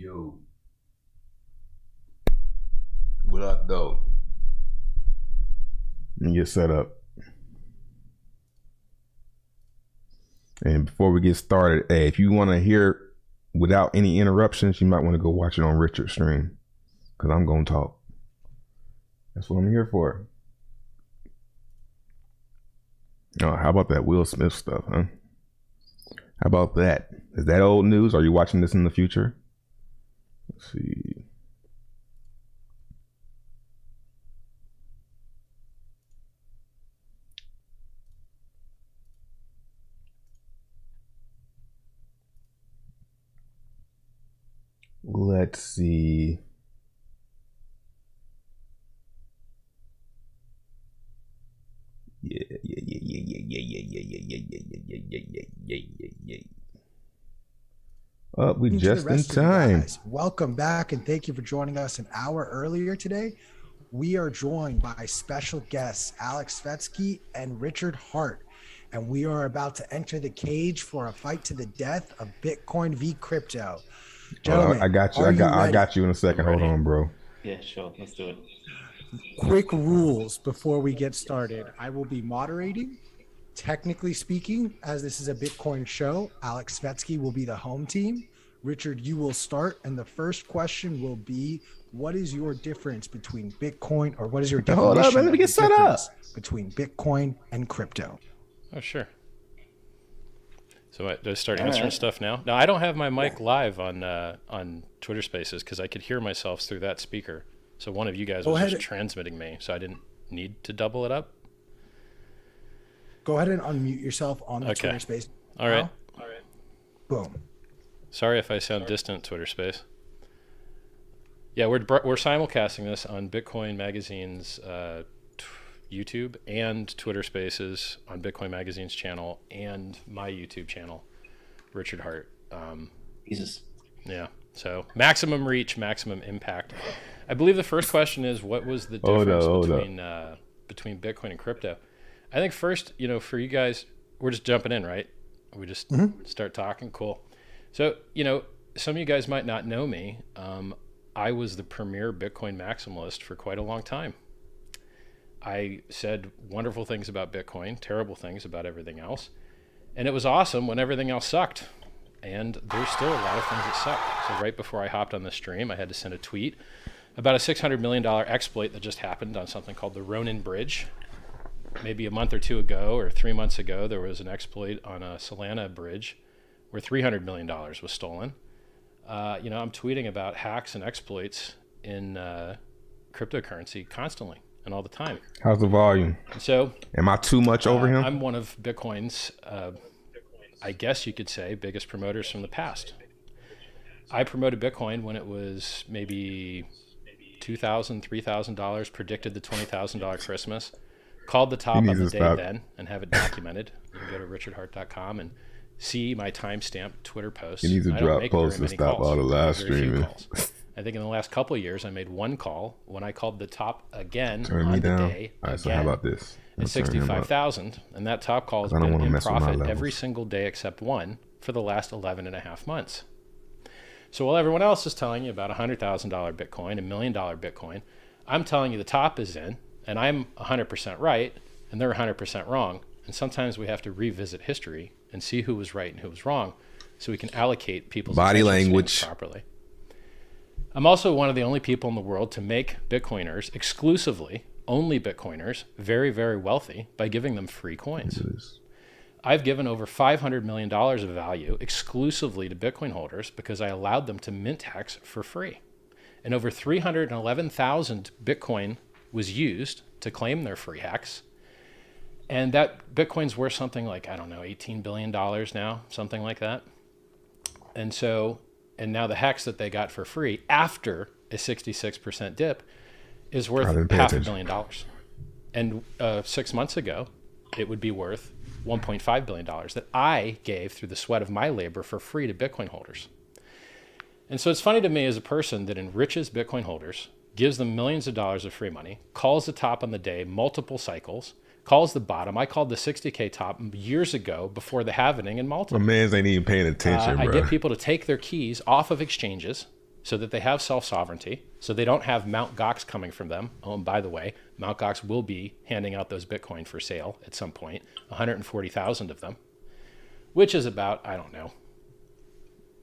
Yo, what up, though? And get set up. And before we get started, hey, if you want to hear without any interruptions, you might want to go watch it on Richard's stream, because I'm going to talk. That's what I'm here for. Oh, how about that Will Smith stuff, huh? How about that? Is that old news? Are you watching this in the future? Let's see. Let's see. We just in time. Welcome back, and thank you for joining us an hour earlier today. We are joined by special guests Alex Svetsky and Richard Hart, and we are about to enter the cage for a fight to the death of Bitcoin v crypto. Gentlemen, I got you. I got you in a second. Hold on, bro. Yeah, sure. Let's do it. Quick rules before we get started. I will be moderating. Technically speaking, as this is a Bitcoin show, Alex Svetsky will be the home team. Richard, you will start, and the first question will be, what is your difference between Bitcoin, or what is your definition Hold up, let me get set up between Bitcoin and crypto? Oh, sure. So do I start answering stuff now? No, I don't have my mic live on Twitter Spaces because I could hear myself through that speaker. So one of you guys was just transmitting me, so I didn't need to double it up. Go ahead and unmute yourself on the Twitter Space. All right. Boom. Sorry if I sound distant, Twitter Space. Yeah, we're simulcasting this on Bitcoin Magazine's YouTube and Twitter Spaces on Bitcoin Magazine's channel and my YouTube channel, Richard Hart. Jesus. Yeah. So maximum reach, maximum impact. I believe the first question is, what was the difference between Bitcoin and crypto? I think first, for you guys, we're just jumping in, right? We just start talking. Cool. So, some of you guys might not know me. I was the premier Bitcoin maximalist for quite a long time. I said wonderful things about Bitcoin, terrible things about everything else. And it was awesome when everything else sucked. And there's still a lot of things that suck. So right before I hopped on the stream, I had to send a tweet about a $600 million exploit that just happened on something called the Ronin Bridge. Maybe a month or two ago or 3 months ago, there was an exploit on a Solana bridge where $300 million was stolen. I'm tweeting about hacks and exploits in cryptocurrency constantly and all the time. How's the volume? So, am I too much over him? I'm one of Bitcoin's, I guess you could say, biggest promoters from the past. I promoted Bitcoin when it was maybe $2,000, $3,000, predicted the $20,000 Christmas. Called the top on the day then and have it documented. You can go to richardhart.com and see my timestamped Twitter posts. You need to drop posts and stop all the live streaming. I think in the last couple of years, I made one call when I called the top again on the day. All right, so how about this? At 65,000, and that top call has been in profit every single day except one for the last 11 and a half months. So while everyone else is telling you about $100,000 Bitcoin, $1 million Bitcoin, I'm telling you the top is in. And I'm 100% right, and they're 100% wrong. And sometimes we have to revisit history and see who was right and who was wrong, so we can allocate people's body language properly. I'm also one of the only people in the world to make Bitcoiners, exclusively, only Bitcoiners, very, very wealthy by giving them free coins. I've given over $500 million of value exclusively to Bitcoin holders because I allowed them to mint hacks for free. And over 311,000 Bitcoin was used to claim their free hacks. And that Bitcoin's worth something like, I don't know, $18 billion now, something like that. And now the hacks that they got for free after a 66% dip is worth $500 million. And 6 months ago, it would be worth $1.5 billion that I gave through the sweat of my labor for free to Bitcoin holders. And so it's funny to me as a person that enriches Bitcoin holders, gives them millions of dollars of free money, calls the top on the day, multiple cycles, calls the bottom. I called the 60K top years ago before the halvening in Malta. My man's ain't even paying attention, bro. I get people to take their keys off of exchanges, so that they have self-sovereignty, so they don't have Mt. Gox coming from them. Oh, and by the way, Mt. Gox will be handing out those Bitcoin for sale at some point, 140,000 of them, which is about, I don't know,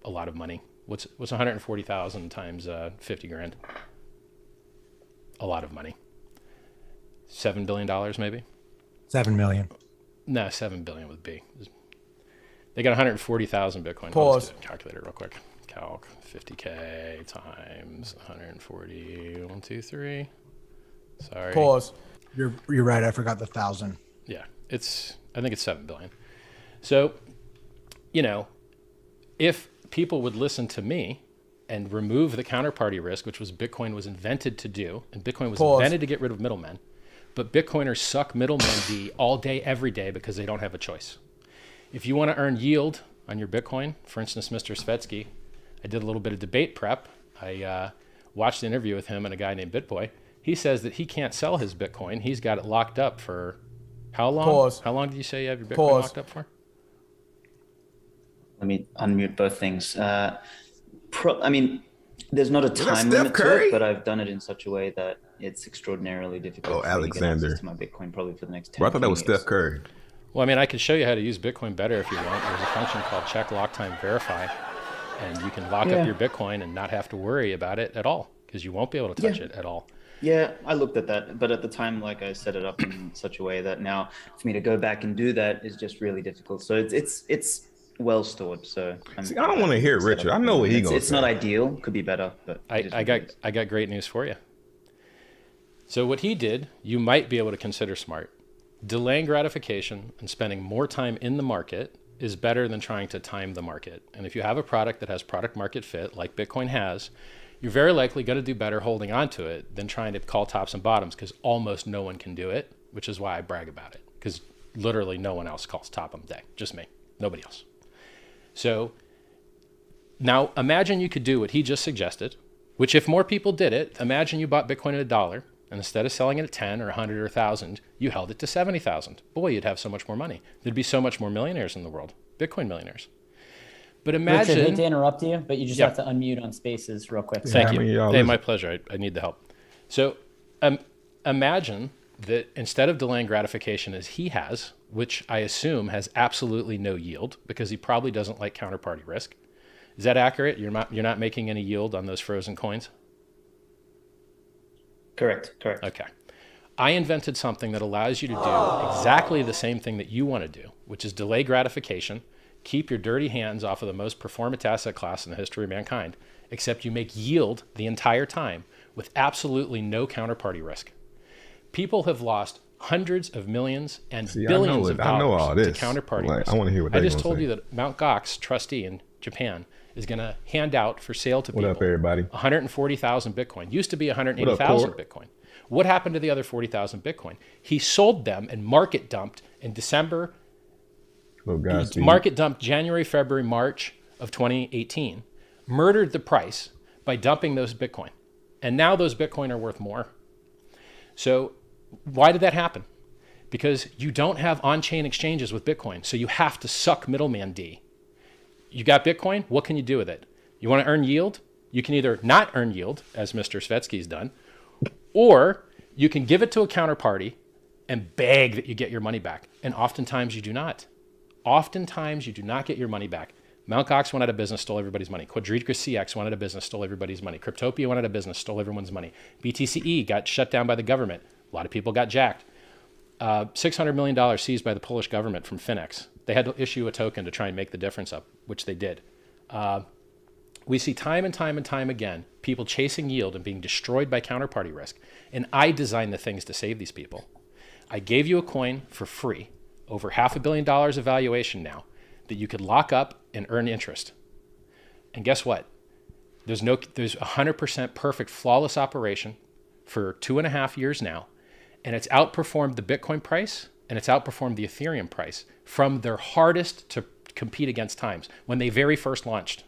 a lot of money. What's 140,000 times 50 grand? A lot of money. $7 billion maybe? 7 million. No, 7 billion with B. They got 140,000 Bitcoin. Pause. Let's do a calculator real quick. Calc 50K times 140. 1, 2, 3. Sorry. Pause. You're right. I forgot the 1,000. Yeah, I think it's 7 billion. So, you know, if people would listen to me and remove the counterparty risk, which was Bitcoin was invented to do, and Bitcoin was Pause. invented to get rid of middlemen, but Bitcoiners suck middleman D all day, every day, because they don't have a choice. If you want to earn yield on your Bitcoin, for instance, Mr. Svetsky, I did a little bit of debate prep. I watched the interview with him and a guy named BitBoy. He says that he can't sell his Bitcoin. He's got it locked up for how long? Pause. How long did you say you have your Bitcoin Pause. locked up for? Let me unmute both things. I mean, there's not a that time Steph limit to Curry? it, but I've done it in such a way that it's extraordinarily difficult. Oh, for me to get Alexander. access to my Bitcoin probably for the next 10 Bro, I thought that was 20 years. Steph Curry. Well, I mean, I could show you how to use Bitcoin better if you want. There's a function called check lock time verify, and you can lock up your Bitcoin and not have to worry about it at all, because you won't be able to touch it at all. Yeah, I looked at that, but at the time, like I set it up in such a way that now for me to go back and do that is just really difficult. So it's well stored. So See, I don't want to hear Richard. I know what he gonna It's say. not ideal. Could be better, but it is I what it is. got great news for you. So what he did, you might be able to consider smart. Delaying gratification and spending more time in the market is better than trying to time the market. And if you have a product that has product market fit, like Bitcoin has, you're very likely going to do better holding on to it than trying to call tops and bottoms, because almost no one can do it, which is why I brag about it, because literally no one else calls top on the day, just me, nobody else. So now imagine you could do what he just suggested, which if more people did it, imagine you bought Bitcoin at $1, and instead of selling it at 10 or 100 or 1,000, you held it to 70,000. Boy, you'd have so much more money. There'd be so much more millionaires in the world, Bitcoin millionaires. But imagine... Richard, hate to interrupt you, but you just Yeah. have to unmute on Spaces real quick. Thank how you. many of y'all Hey, listen? my pleasure. I need the help. So imagine that instead of delaying gratification as he has, which I assume has absolutely no yield because he probably doesn't like counterparty risk. Is that accurate? You're not making any yield on those frozen coins? Correct. Okay. I invented something that allows you to do exactly the same thing that you want to do, which is delay gratification, keep your dirty hands off of the most performant asset class in the history of mankind, except you make yield the entire time with absolutely no counterparty risk. People have lost hundreds of millions and billions of I know all dollars to this. counterparty Like, risk. I want to hear what I they just gonna told say. you that Mt. Gox, trustee in Japan, is going to hand out for sale to What people up, everybody? 140,000 Bitcoin. Used to be What 180,000 up, Bitcoin. What happened to the other 40,000 Bitcoin? He sold them and market dumped in December. Little guys, He market dumped January, February, March of 2018. Murdered the price by dumping those Bitcoin. And now those Bitcoin are worth more. So why did that happen? Because you don't have on-chain exchanges with Bitcoin. So you have to suck middleman D. You got Bitcoin, what can you do with it? You want to earn yield? You can either not earn yield, as Mr. Svetsky's done, or you can give it to a counterparty and beg that you get your money back. And oftentimes you do not. Oftentimes you do not get your money back. Mt. Gox went out of business, stole everybody's money. Quadriga CX went out of business, stole everybody's money. Cryptopia went out of business, stole everyone's money. BTCE got shut down by the government. A lot of people got jacked. $600 million seized by the Polish government from Finex. They had to issue a token to try and make the difference up, which they did. We see time and time and time again, people chasing yield and being destroyed by counterparty risk. And I designed the things to save these people. I gave you a coin for free, over $500 million of valuation now, that you could lock up and earn interest. And guess what? There's 100% perfect, flawless operation for 2.5 years now. And it's outperformed the Bitcoin price and it's outperformed the Ethereum price from their hardest to compete against times when they very first launched.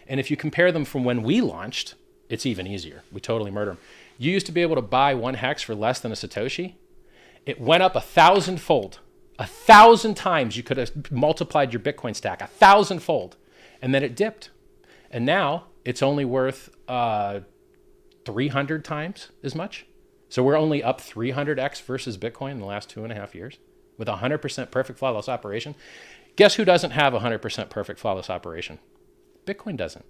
And if you compare them from when we launched, it's even easier. We totally murder them. You used to be able to buy one hex for less than a Satoshi. It went up 1,000-fold. 1,000 times you could have multiplied your Bitcoin stack, 1,000-fold. And then it dipped. And now it's only worth 300 times as much. So we're only up 300x versus Bitcoin in the last 2.5 years with 100% perfect flawless operation. Guess who doesn't have 100% perfect flawless operation? Bitcoin doesn't.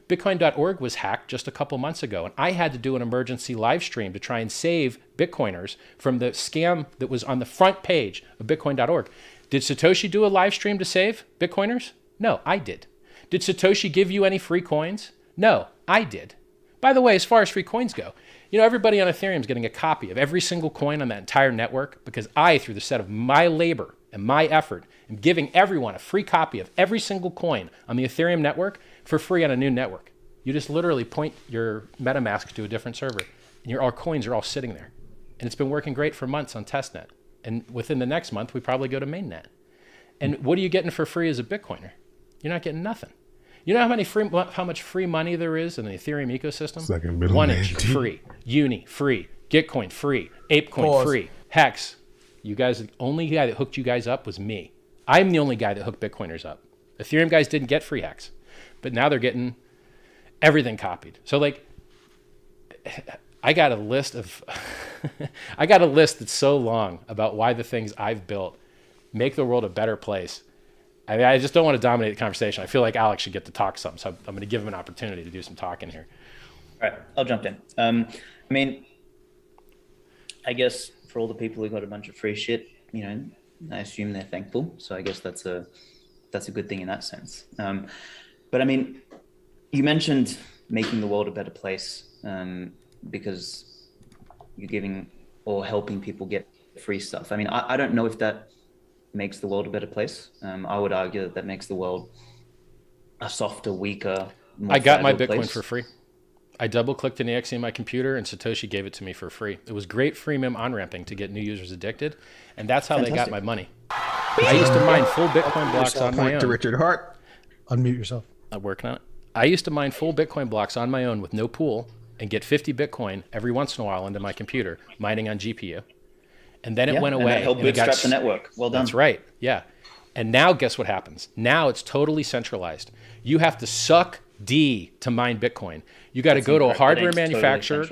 Bitcoin.org was hacked just a couple months ago, and I had to do an emergency live stream to try and save Bitcoiners from the scam that was on the front page of Bitcoin.org. Did Satoshi do a live stream to save Bitcoiners? No, I did. Did Satoshi give you any free coins? No, I did. By the way, as far as free coins go, everybody on Ethereum is getting a copy of every single coin on that entire network because I, through the set of my labor and my effort, am giving everyone a free copy of every single coin on the Ethereum network for free on a new network. You just literally point your MetaMask to a different server, and our coins are all sitting there. And it's been working great for months on testnet. And within the next month, we probably go to mainnet. And what are you getting for free as a Bitcoiner? You're not getting nothing. You know how much free money there is in the Ethereum ecosystem? 1inch free, Uni free, Gitcoin free, ApeCoin free, Hex. You guys, the only guy that hooked you guys up was me. I'm the only guy that hooked Bitcoiners up. Ethereum guys didn't get free Hex, but now they're getting everything copied. So I got a list that's so long about why the things I've built make the world a better place. I mean, I just don't want to dominate the conversation. I feel like Alex should get to talk some, so I'm going to give him an opportunity to do some talking here. All right, I'll jump in. I mean, I guess for all the people who got a bunch of free shit, I assume they're thankful. So I guess that's a good thing in that sense. But I mean, you mentioned making the world a better place because you're giving or helping people get free stuff. I mean, I don't know if that makes the world a better place. I would argue that makes the world a softer, weaker, more I got my fragile Bitcoin place. for free. I double-clicked an exe in my computer, and Satoshi gave it to me for free. It was great freemium on-ramping to get new users addicted, and that's how they got my money. I used to mine full Bitcoin blocks on my Point to own. Richard Hart. Unmute yourself. I'm working on it. I used to mine full Bitcoin blocks on my own with no pool and get 50 Bitcoin every once in a while into my computer, mining on GPU. And then it went away. And that helped and it got bootstrap the network. Well done. That's right. Yeah. And now guess what happens? Now it's totally centralized. You have to suck D to mine Bitcoin. You got to go to a hardware manufacturer.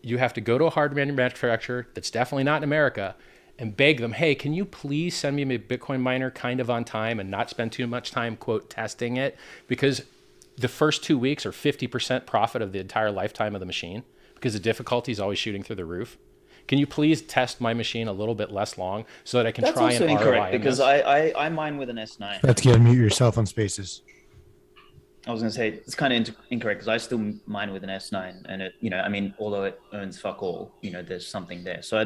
You have to go to a hardware manufacturer that's definitely not in America and beg them, hey, can you please send me a Bitcoin miner kind of on time and not spend too much time, quote, testing it? Because the first 2 weeks are 50% profit of the entire lifetime of the machine because the difficulty is always shooting through the roof. Can you please test my machine a little bit less long so that I can try and ROI? That's also incorrect because I mine with an S9. Let's get unmute yourself on Spaces. I was going to say it's kind of incorrect because I still mine with an S9, and it, I mean, although it earns fuck all, there's something there. So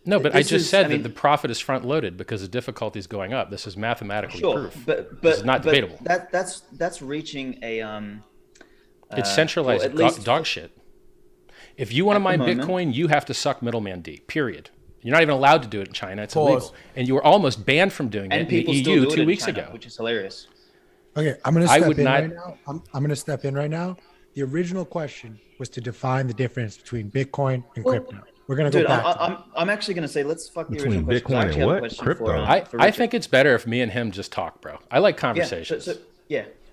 no, but I just said that the profit is front loaded because the difficulty is going up. This is mathematically proof. But this is not debatable. That's reaching a it's centralized dog shit. If you want to mine Bitcoin, you have to suck middleman D. Period. You're not even allowed to do it in China. It's illegal, and you were almost banned from doing it in the EU 2 weeks ago, which is hilarious. Okay, I'm going to step in right now. I'm going to step in right now. The original question was to define the difference between Bitcoin and crypto. We're going to go back. I'm actually going to say let's fuck the Between original question. Bitcoin and what? Crypto. I think it's better if me and him just talk, bro. I like conversations.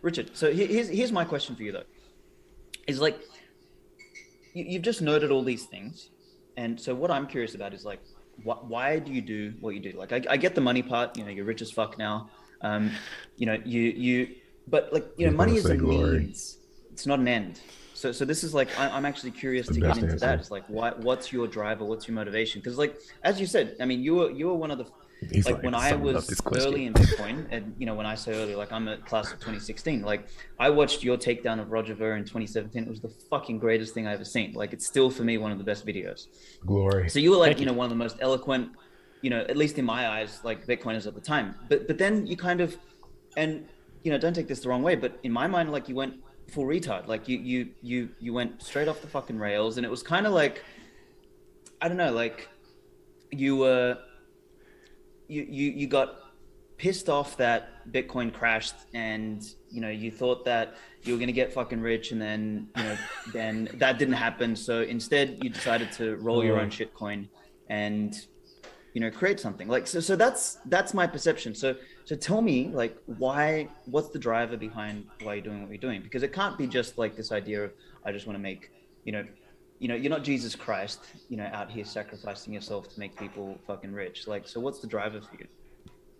Richard. So here's my question for you though. Is like you've just noted all these things, and so what I'm curious about is like why do you do what you do? Like I get the money part. You're rich as fuck now. But money is a means. It's not an end. So this is like I'm actually curious to get into that. It's like what's your driver? What's your motivation? Because like as you said, I mean you were one of the when I was early in Bitcoin, and when I say early, like I'm a class of 2016. Like I watched your takedown of Roger Ver in 2017. It was the fucking greatest thing I ever seen. Like it's still for me one of the best videos. Glory. So you were like one of the most eloquent, at least in my eyes, like Bitcoiners at the time. But then you kind of, and don't take this the wrong way, but in my mind, like you went full retard. Like you went straight off the fucking rails, and it was kind of like, I don't know, like you were. You got pissed off that Bitcoin crashed, and you thought that you were gonna get fucking rich, and then then that didn't happen. So instead, you decided to roll your own shitcoin, and create something. Like, so that's my perception. So tell me, like, what's the driver behind why you're doing what you're doing? Because it can't be just like this idea of, I just want to make, you're not Jesus Christ, out here sacrificing yourself to make people fucking rich. Like, so what's the driver for you?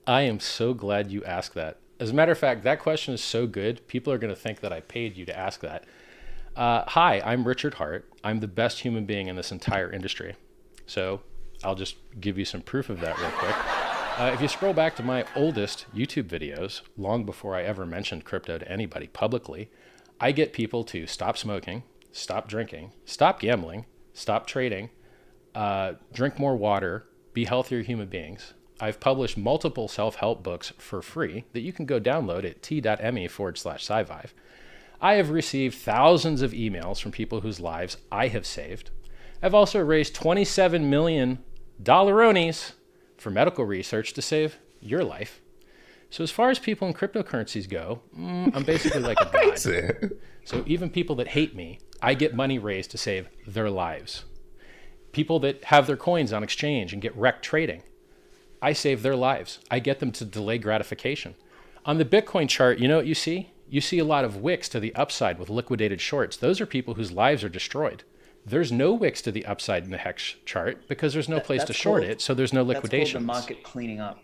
I am so glad you asked that. As a matter of fact, that question is so good, people are going to think that I paid you to ask that. Hi, I'm Richard Hart. I'm the best human being in this entire industry. So I'll just give you some proof of that real quick. If you scroll back to my oldest YouTube videos, long before I ever mentioned crypto to anybody publicly, I get people to stop smoking, stop drinking, stop gambling, stop trading, drink more water, be healthier human beings. I've published multiple self-help books for free that you can go download at t.me/sci-vive. I have received thousands of emails from people whose lives I have saved. I've also raised $27 million for medical research to save your life. So as far as people in cryptocurrencies go, I'm basically like a god. So even people that hate me, I get money raised to save their lives. People that have their coins on exchange and get wrecked trading, I save their lives. I get them to delay gratification. On the Bitcoin chart, you know what you see? You see a lot of wicks to the upside with liquidated shorts. Those are people whose lives are destroyed. There's no wicks to the upside in the hex chart because there's no place to short it, so there's no liquidation. That's called the market cleaning up.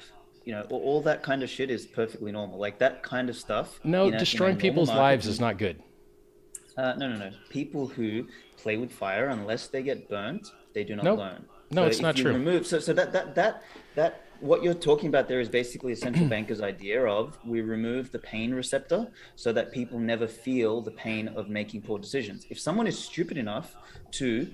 All that kind of shit is perfectly normal. Like that kind of stuff. No, destroying people's lives is not good. No. People who play with fire, unless they get burnt, they do not learn. No, it's not true. So that what you're talking about there is basically a central banker's idea of, we remove the pain receptor so that people never feel the pain of making poor decisions. If someone is stupid enough to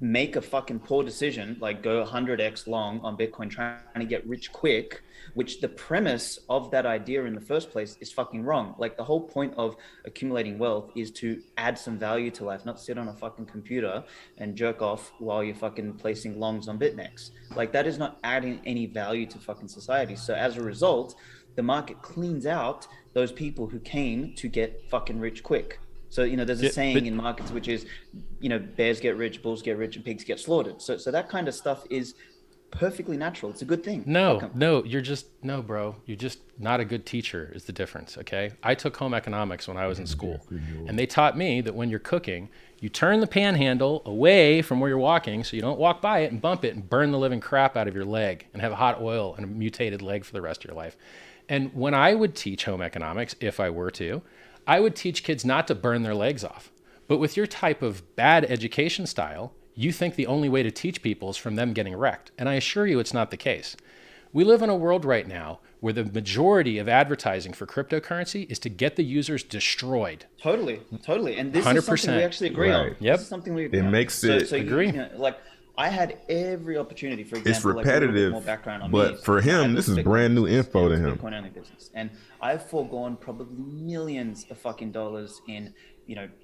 make a fucking poor decision, like go 100x long on Bitcoin trying to get rich quick, which the premise of that idea in the first place is fucking wrong. Like the whole point of accumulating wealth is to add some value to life, not sit on a fucking computer and jerk off while you're fucking placing longs on BitNex. Like that is not adding any value to fucking society. So as a result, the market cleans out those people who came to get fucking rich quick. So, there's a saying in markets, which is, bears get rich, bulls get rich, and pigs get slaughtered. So that kind of stuff is perfectly natural. It's a good thing. No, bro. You're just not a good teacher is the difference, okay? I took home economics when I was in school, and they taught me that when you're cooking, you turn the pan handle away from where you're walking so you don't walk by it and bump it and burn the living crap out of your leg and have hot oil and a mutated leg for the rest of your life. And when I would teach home economics, if I were to, I would teach kids not to burn their legs off. But with your type of bad education style, you think the only way to teach people is from them getting wrecked. And I assure you it's not the case. We live in a world right now where the majority of advertising for cryptocurrency is to get the users destroyed. Totally. And this 100%. Is something we actually agree on. Yep. This is something we agree on. It makes it... So agree. Like, I had every opportunity, for example, it's repetitive, more background on but me. for him, this is brand new info to him. Bitcoin only business, and I've foregone probably millions of fucking dollars in,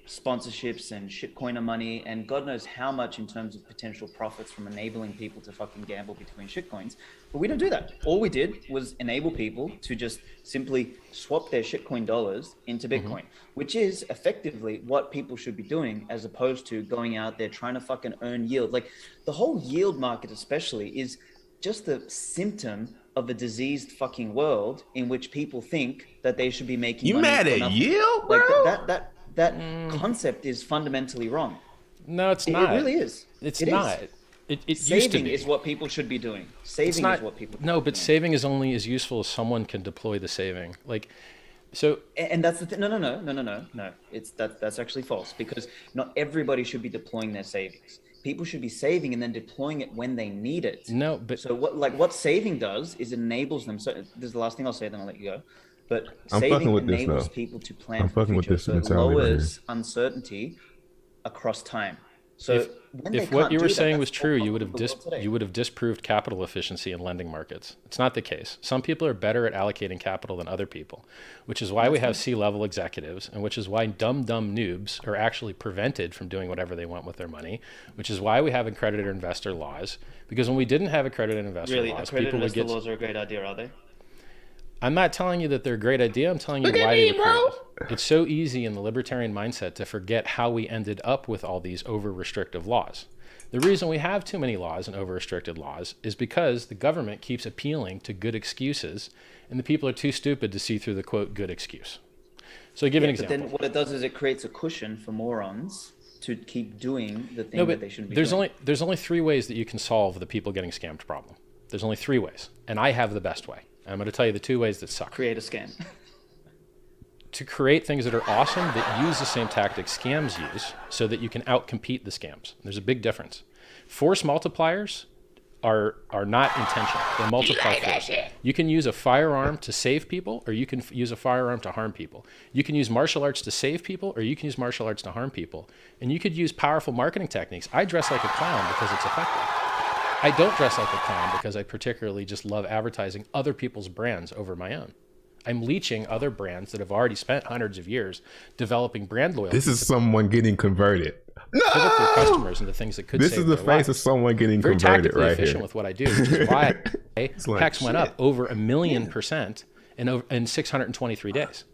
sponsorships and shitcoiner money, and God knows how much in terms of potential profits from enabling people to fucking gamble between shitcoins. But we don't do that. All we did was enable people to just simply swap their shitcoin dollars into Bitcoin, which is effectively what people should be doing, as opposed to going out there trying to fucking earn yield. Like the whole yield market especially is just a symptom of a diseased fucking world in which people think that they should be making money. You mad at yield, bro? Like that concept is fundamentally wrong. No, it's not. It really is. It's not. It used to be. Saving is what people should be doing. Saving is what people should be doing. Saving is only as useful as someone can deploy the saving. And that's the thing. No. That's actually false, because not everybody should be deploying their savings. People should be saving and then deploying it when they need it. No, but so what saving does is it enables them. So this is the last thing I'll say, then I'll let you go. But saving enables people to plan for the future. So it lowers uncertainty across time. So if what you were saying was true, you would have disproved capital efficiency in lending markets. It's not the case. Some people are better at allocating capital than other people, which is why we have C-level executives, and which is why dumb noobs are actually prevented from doing whatever they want with their money, which is why we have accredited investor laws. Because when we didn't have accredited investor laws, accredited investor laws are a great idea, are they? I'm not telling you that they're a great idea. I'm telling you why they were created. It's so easy in the libertarian mindset to forget how we ended up with all these over-restrictive laws. The reason we have too many laws and over-restricted laws is because the government keeps appealing to good excuses, and the people are too stupid to see through the, quote, good excuse. So I'll give you an example. But then what it does is it creates a cushion for morons to keep doing the thing that they shouldn't be doing. There's only 3 ways that you can solve the people getting scammed problem. There's only 3 ways, and I have the best way. I'm going to tell you the 2 ways that suck. Create a scam. To create things that are awesome that use the same tactics scams use so that you can outcompete the scams. There's a big difference. Force multipliers are not intentional. They multiply force. You can use a firearm to save people, or you can use a firearm to harm people. You can use martial arts to save people, or you can use martial arts to harm people. And you could use powerful marketing techniques. I dress like a clown because it's effective. I don't dress like a clown because I particularly just love advertising other people's brands over my own. I'm leeching other brands that have already spent hundreds of years developing brand loyalty. This is someone getting converted. Pivot their customers into things that could This save is the their face lives. of someone getting Very converted tactically right efficient here. with what I do, which is why like, PEX went up over 1,000,000% in 623 days.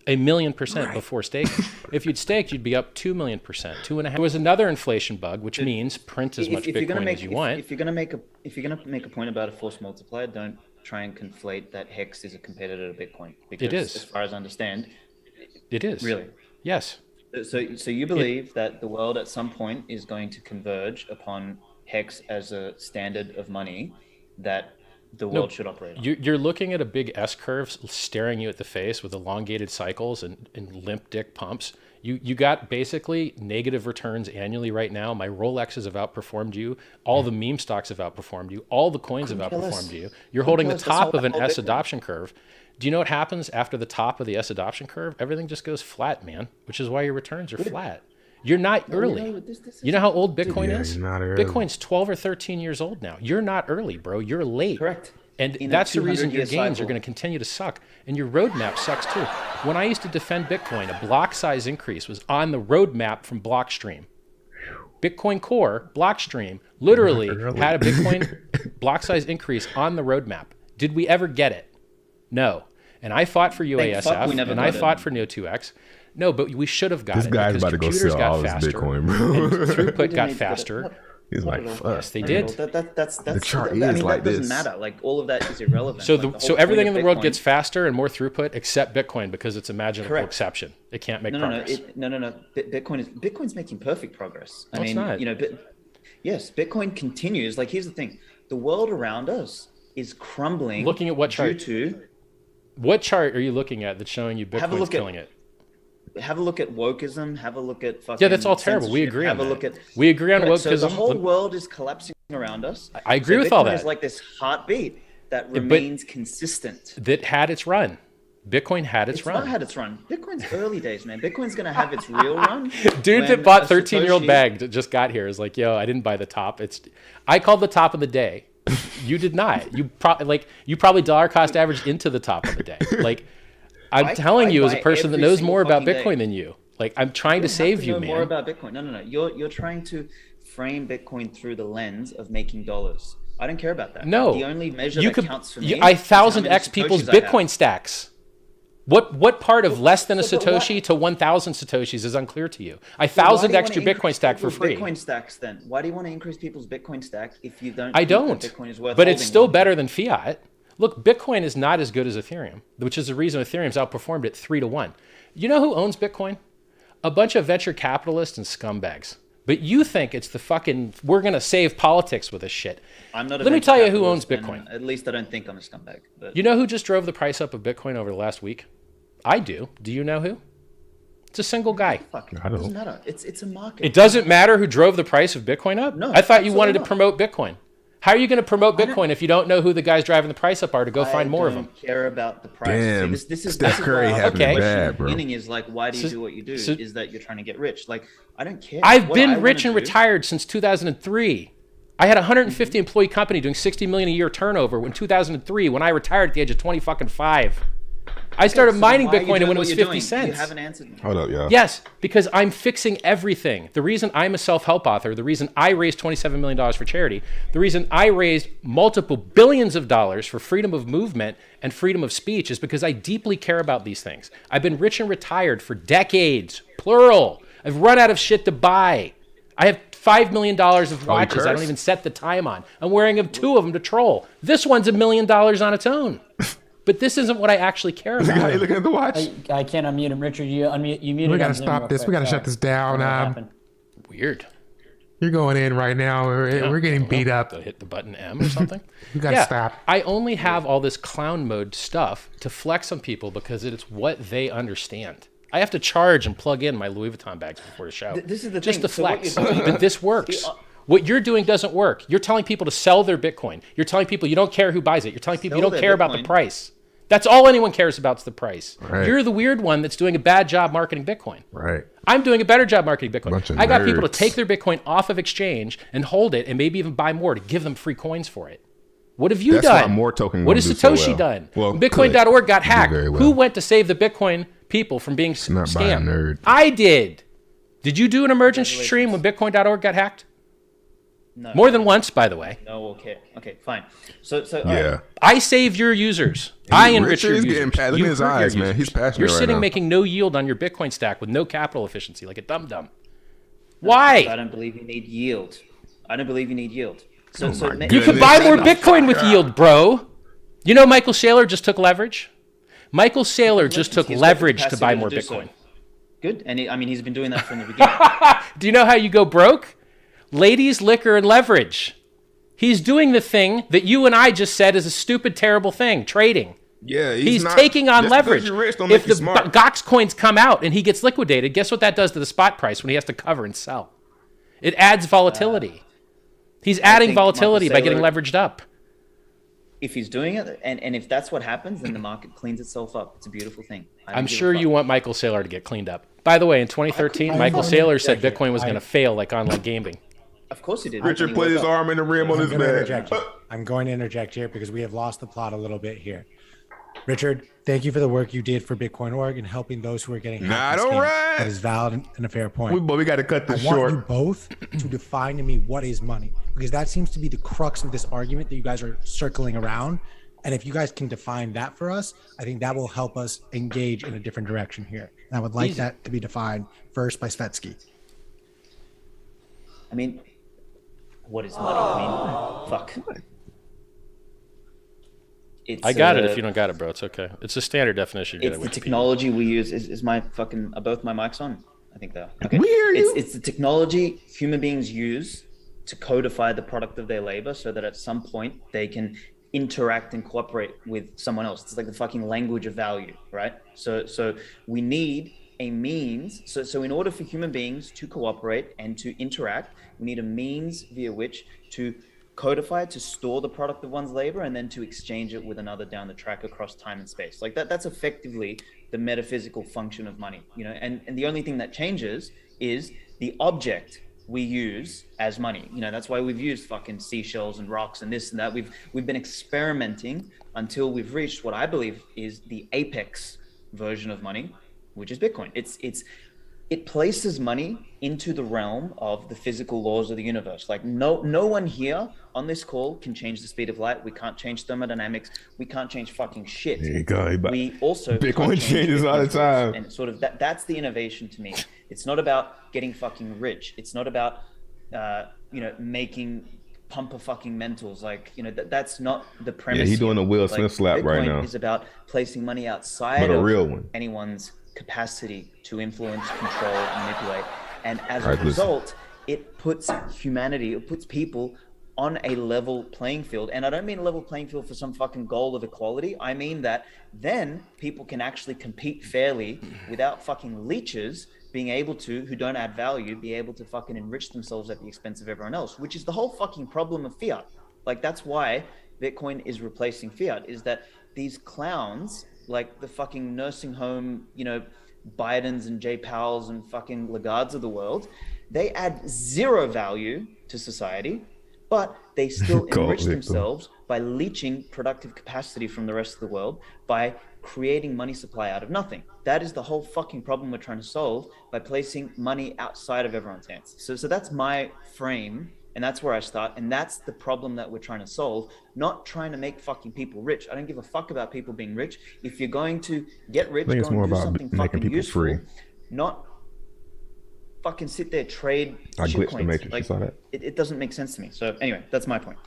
1,000,000% before staking. If you'd staked, you'd be up 2,000,000%, 2.5. There was another inflation bug, which means print as much Bitcoin as you want. If you're gonna make a point about a force multiplier, don't try and conflate that Hex is a competitor to Bitcoin. Because It is. as far as I understand, It is. really. Yes. So you believe that the world at some point is going to converge upon Hex as a standard of money that the world should operate on? You're looking at a big S curve staring you at the face with elongated cycles and limp dick pumps. You got basically negative returns annually right now. My Rolexes have outperformed you. All the meme stocks have outperformed you. All the coins have outperformed you. You're holding the top of an S adoption curve. Do you know what happens after the top of the S adoption curve? Everything just goes flat, man, which is why your returns are flat. You're not early. You know how old Bitcoin is? you're not early. Bitcoin's 12 or 13 years old now. You're not early, bro. You're late. Correct. And In a that's the reason your 200-year gains are cycle. going to continue to suck. And your roadmap sucks too. When I used to defend Bitcoin, a block size increase was on the roadmap from Blockstream. Bitcoin Core, Blockstream, literally had a Bitcoin block size increase on the roadmap. Did we ever get it? No. And I fought for UASF, we never and I got it. fought for Neo2x. No, but we should have got This it. guy's because about to go computers sell got all his faster, Bitcoin, bro. and throughput didn't got need to get it. faster. He's like, Not at all. fuck. Yes, they did. That's The chart I mean, is like that doesn't this. matter. Like all of that is irrelevant. So Like, so whole everything in point the of world Bitcoin- gets faster and more throughput except Bitcoin because it's a magical Correct. exception. It can't make no. progress. Bitcoin's making perfect progress. I No, it's mean, not. you know, yes, Bitcoin continues. Like, here's the thing: the world around us is crumbling. Looking at what chart? Due to What chart are you looking at that's showing you Have a Bitcoin's look at- killing it? have a look at wokeism. Have a look at fucking. Yeah, that's all terrible. We censorship, agree on Have a that. look at. We agree on Correct. So the wokeism. whole world is collapsing around us. I agree So with all Bitcoin that. is like this heartbeat that but- remains consistent. That had its run. Bitcoin had its It's run. not had its run. Bitcoin's early days, man. Bitcoin's gonna have its real run. Dude when that bought a 13-year-old Satoshi- bag that just got here is like, yo, I didn't buy the top. I called the top of the day. You did not. You probably dollar cost averaged into the top of the day. Like, I'm telling you, as a buy person that every knows single more about fucking day. Bitcoin than you. Like, I'm trying to don't have save to you, know man. More about Bitcoin. No. You're trying to frame Bitcoin through the lens of making dollars. I don't care about that. No, The only measure you that could. counts for You, me. I is how many 1000x people's Satoshis I have. Bitcoin stacks. What part of less than a but Satoshi why- to 1,000 Satoshis is unclear to you? I Why do you 1000x your wanna Bitcoin increase stack for people's free. Bitcoin stacks then. Why do you want to increase people's Bitcoin stack if you don't? I think that don't. Bitcoin is worth But it's holding still long better term? than fiat. Look, Bitcoin is not as good as Ethereum, which is the reason Ethereum's outperformed it 3-1. You know who owns Bitcoin? A bunch of venture capitalists and scumbags. But you think it's the fucking, we're going to save politics with this shit. I'm not. Let me tell you who owns Bitcoin. At least I don't think I'm a scumbag. But You know who just drove the price up of Bitcoin over the last week? I do. Do you know who? It's a single guy. fuck, I it don't. doesn't matter. It's a market. It doesn't matter who drove the price of Bitcoin up? No, I thought you wanted to absolutely not. promote Bitcoin. How are you going to promote Bitcoin if you don't know who the guys driving the price up are to go find more of them? I don't care about the price. Damn, See, this is Steph Curry why having it the bad, question at bro. the beginning is like, why do you So- do what you do? so- Is that you're trying to get rich? Like, I don't care. I've What been I rich wanna and do- retired since 2003. I had a 150 employee company doing 60 million a year turnover in 2003 when I retired at the age of 20 fucking 5. I started mining Why are you Bitcoin doing when it what was you're 50 doing? cents. You haven't answered me. Hold up, y'all. Yes, because I'm fixing everything. The reason I'm a self-help author, the reason I raised $27 million for charity, the reason I raised multiple billions of dollars for freedom of movement and freedom of speech is because I deeply care about these things. I've been rich and retired for decades, plural. I've run out of shit to buy. I have $5 million of watches I don't even set the time on. I'm wearing two of them to troll. This one's $1 million on its own. But this isn't what I actually care Look how about. you looking at the watch. I can't unmute him. Richard, you muted We gotta on Zoom stop real this. quick. We gotta Sorry. shut this down. What happened? Weird. You're going in right now. We're getting beat up. To hit the button M or something. We gotta stop. I only have all this clown mode stuff to flex on people because it's what they understand. I have to charge and plug in my Louis Vuitton bags before the show. This is the just thing. to So what flex. you're doing- But this works. What you're doing doesn't work. You're telling people to sell their Bitcoin. You're telling people you don't care who buys it. You're telling people you Sell don't their care about the Bitcoin. price. That's all anyone cares about is the price. Right. You're the weird one that's doing a bad job marketing Bitcoin. Right. I'm doing a better job marketing Bitcoin. Bunch of I got people to nerds. take their Bitcoin off of exchange and hold it and maybe even buy more to give them free coins for it. What have you That's done? why more token What gonna has do so Satoshi well. done? Well, When Bitcoin.org got do hacked, very well. who went to save the Bitcoin people from being not by a scammed? nerd. I did. Did you do an emergency stream when Bitcoin.org got hacked? No. More than once, by the way. No, okay. Okay, fine. So all Yeah. right. I saved your users. I enrich Richard your is users. getting pat. Look You at his hurt your eyes, man. users. He's passionate You're right sitting now. making no yield on your Bitcoin stack with no capital efficiency, like a dum-dum. I Why? don't believe you need yield. I don't believe you need yield. So, my You goodness. can buy more Bitcoin with yield, bro. You know Michael Saylor just took leverage? Michael Saylor just took He's got the leverage to capacity buy to more do so. Bitcoin. Good. And I mean, he's been doing that from the beginning. Do you know how you go broke? Ladies, liquor, and leverage. He's doing the thing that you and I just said is a stupid, terrible thing, trading. Yeah, He's not- taking on just leverage. because you're rich don't If make you the smart. Gox coins come out and he gets liquidated, guess what that does to the spot price when he has to cover and sell? It adds volatility. He's adding think volatility by Michael getting Saylor- leveraged up. If he's doing it, and if that's what happens, then the market cleans itself up. It's a beautiful thing. I don't I'm give a sure you fuck. want Michael Saylor to get cleaned up. By the way, in 2013, I Michael want Saylor to said interject Bitcoin was here. going to fail like online gaming. Of course he did. Richard And he put woke his up. arm in the rim on I'm his going to bed. interject here. I'm going to interject here because we have lost the plot a little bit here. Richard, thank you for the work you did for Bitcoin.org and helping those who are getting hacked Nah, and don't scammed. rant. That is valid and a fair point. But we got to cut I this want short. you both to define to me what is money, because that seems to be the crux of this argument that you guys are circling around. And if you guys can define that for us, I think that will help us engage in a different direction here. And I would like Easy. that to be defined first by Svetsky. I mean, what is money? I mean, fuck. It's, I got it if you don't got it, bro. It's okay. It's a standard definition. You It's gotta the Wikipedia. technology we use. Is my fucking? Are both my mics on? I think they are. Okay. We hear you. It's the technology human beings use to codify the product of their labor, so that at some point they can interact and cooperate with someone else. It's like the fucking language of value, right? So we need a means. So in order for human beings to cooperate and to interact, we need a means via which to codify, to store the product of one's labor, and then to exchange it with another down the track across time and space. Like that's effectively the metaphysical function of money, you know, and the only thing that changes is the object we use as money. You know, that's why we've used fucking seashells and rocks and this and that. We've been experimenting until we've reached what I believe is the apex version of money, which is Bitcoin. It places money into the realm of the physical laws of the universe. Like no one here on this call can change the speed of light. We can't change thermodynamics. We can't change fucking shit. There you go. We also Bitcoin can't change changes all the Bitcoin's time. rules. And sort of that's the innovation to me. It's not about getting fucking rich. It's not about making pumper fucking mentals. Like, you know, that's not the premise. Yeah, he doing here. a Will Like, Smith slap right Bitcoin now. is about placing money outside But a of real one. anyone's capacity to influence, control, manipulate. And as All right, a result, it puts humanity, it puts people on a level playing field. And I don't mean a level playing field for some fucking goal of equality. I mean that then people can actually compete fairly without fucking leeches being able to, who don't add value, be able to fucking enrich themselves at the expense of everyone else, which is the whole fucking problem of fiat. Like, that's why Bitcoin is replacing fiat, is that these clowns, like the fucking nursing home, you know, Bidens and Jay Powells and fucking Lagardes of the world, they add zero value to society. but they still Cult enrich victim. themselves by leeching productive capacity from the rest of the world, by creating money supply out of nothing. That is the whole fucking problem we're trying to solve by placing money outside of everyone's hands. So that's my frame, and that's where I start, and that's the problem that we're trying to solve, not trying to make fucking people rich. I don't give a fuck about people being rich. If you're going to get rich, I think go it's and more do about something making fucking people useful, free. not fucking sit there trade I glitched the shitcoins. matrix. Like, You saw that? it doesn't make sense to me. So anyway, that's my point.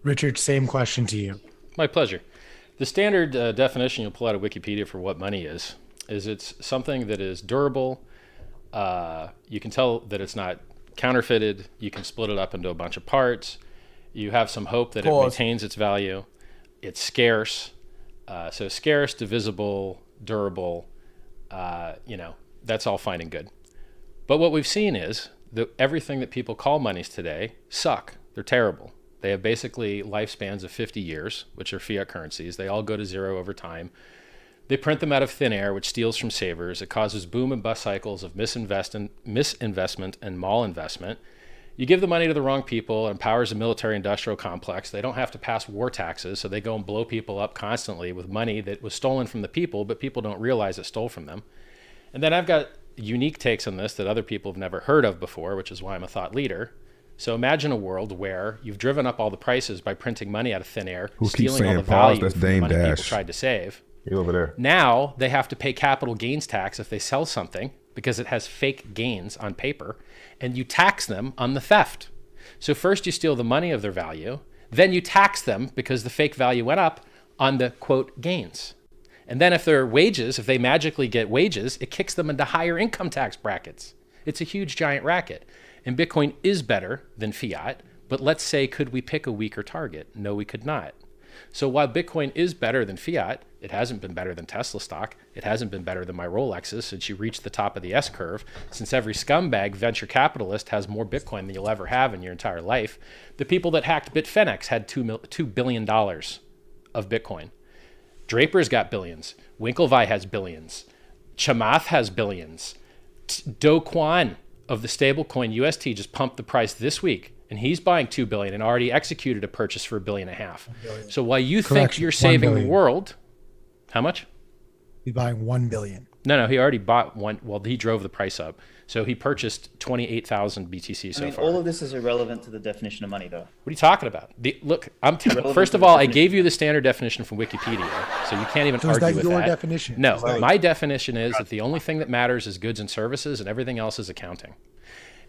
Richard, same question to you. My pleasure. The standard definition you'll pull out of Wikipedia for what money is it's something that is durable. You can tell that it's not counterfeited. You can split it up into a bunch of parts. You have some hope that it maintains its value. It's scarce. So scarce, divisible, durable, that's all fine and good. But what we've seen is that everything that people call monies today suck. They're terrible. They have basically lifespans of 50 years, which are fiat currencies. They all go to zero over time. They print them out of thin air, which steals from savers. It causes boom and bust cycles of misinvestment and malinvestment. You give the money to the wrong people, it empowers a military-industrial complex. They don't have to pass war taxes, so they go and blow people up constantly with money that was stolen from the people, but people don't realize it stole from them. And then I've got unique takes on this that other people have never heard of before, which is why I'm a thought leader. So imagine a world where you've driven up all the prices by printing money out of thin air, stealing all the value from the money people tried to save. You over there. Now they have to pay capital gains tax if they sell something because it has fake gains on paper, and you tax them on the theft. So first you steal the money of their value, then you tax them because the fake value went up on the, quote, gains. And then if their wages, if they magically get wages, it kicks them into higher income tax brackets. It's a huge, giant racket. And Bitcoin is better than fiat, but let's say, could we pick a weaker target? No, we could not. So while Bitcoin is better than fiat, it hasn't been better than Tesla stock. It hasn't been better than my Rolexes since you reached the top of the S-curve. Since every scumbag venture capitalist has more Bitcoin than you'll ever have in your entire life. The people that hacked Bitfinex had $2 billion of Bitcoin. Draper's got billions. Winklevi has billions. Chamath has billions. Do Kwon of the stablecoin UST just pumped the price this week, and he's buying $2 billion and already executed a purchase for $1.5 billion. So while you think you're saving the world, how much? He's buying $1 billion. No, he already bought one. Well, he drove the price up, so he purchased 28,000 BTC so far. All of this is irrelevant to the definition of money, though. What are you talking about? Look, first of all, I gave you the standard definition from Wikipedia, so you can't even argue with that. Is that your definition? No, my definition is that the only thing that matters is goods and services, and everything else is accounting.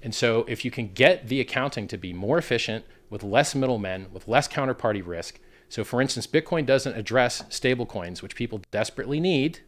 And so if you can get the accounting to be more efficient, with less middlemen, with less counterparty risk. So for instance, Bitcoin doesn't address stablecoins, which people desperately need,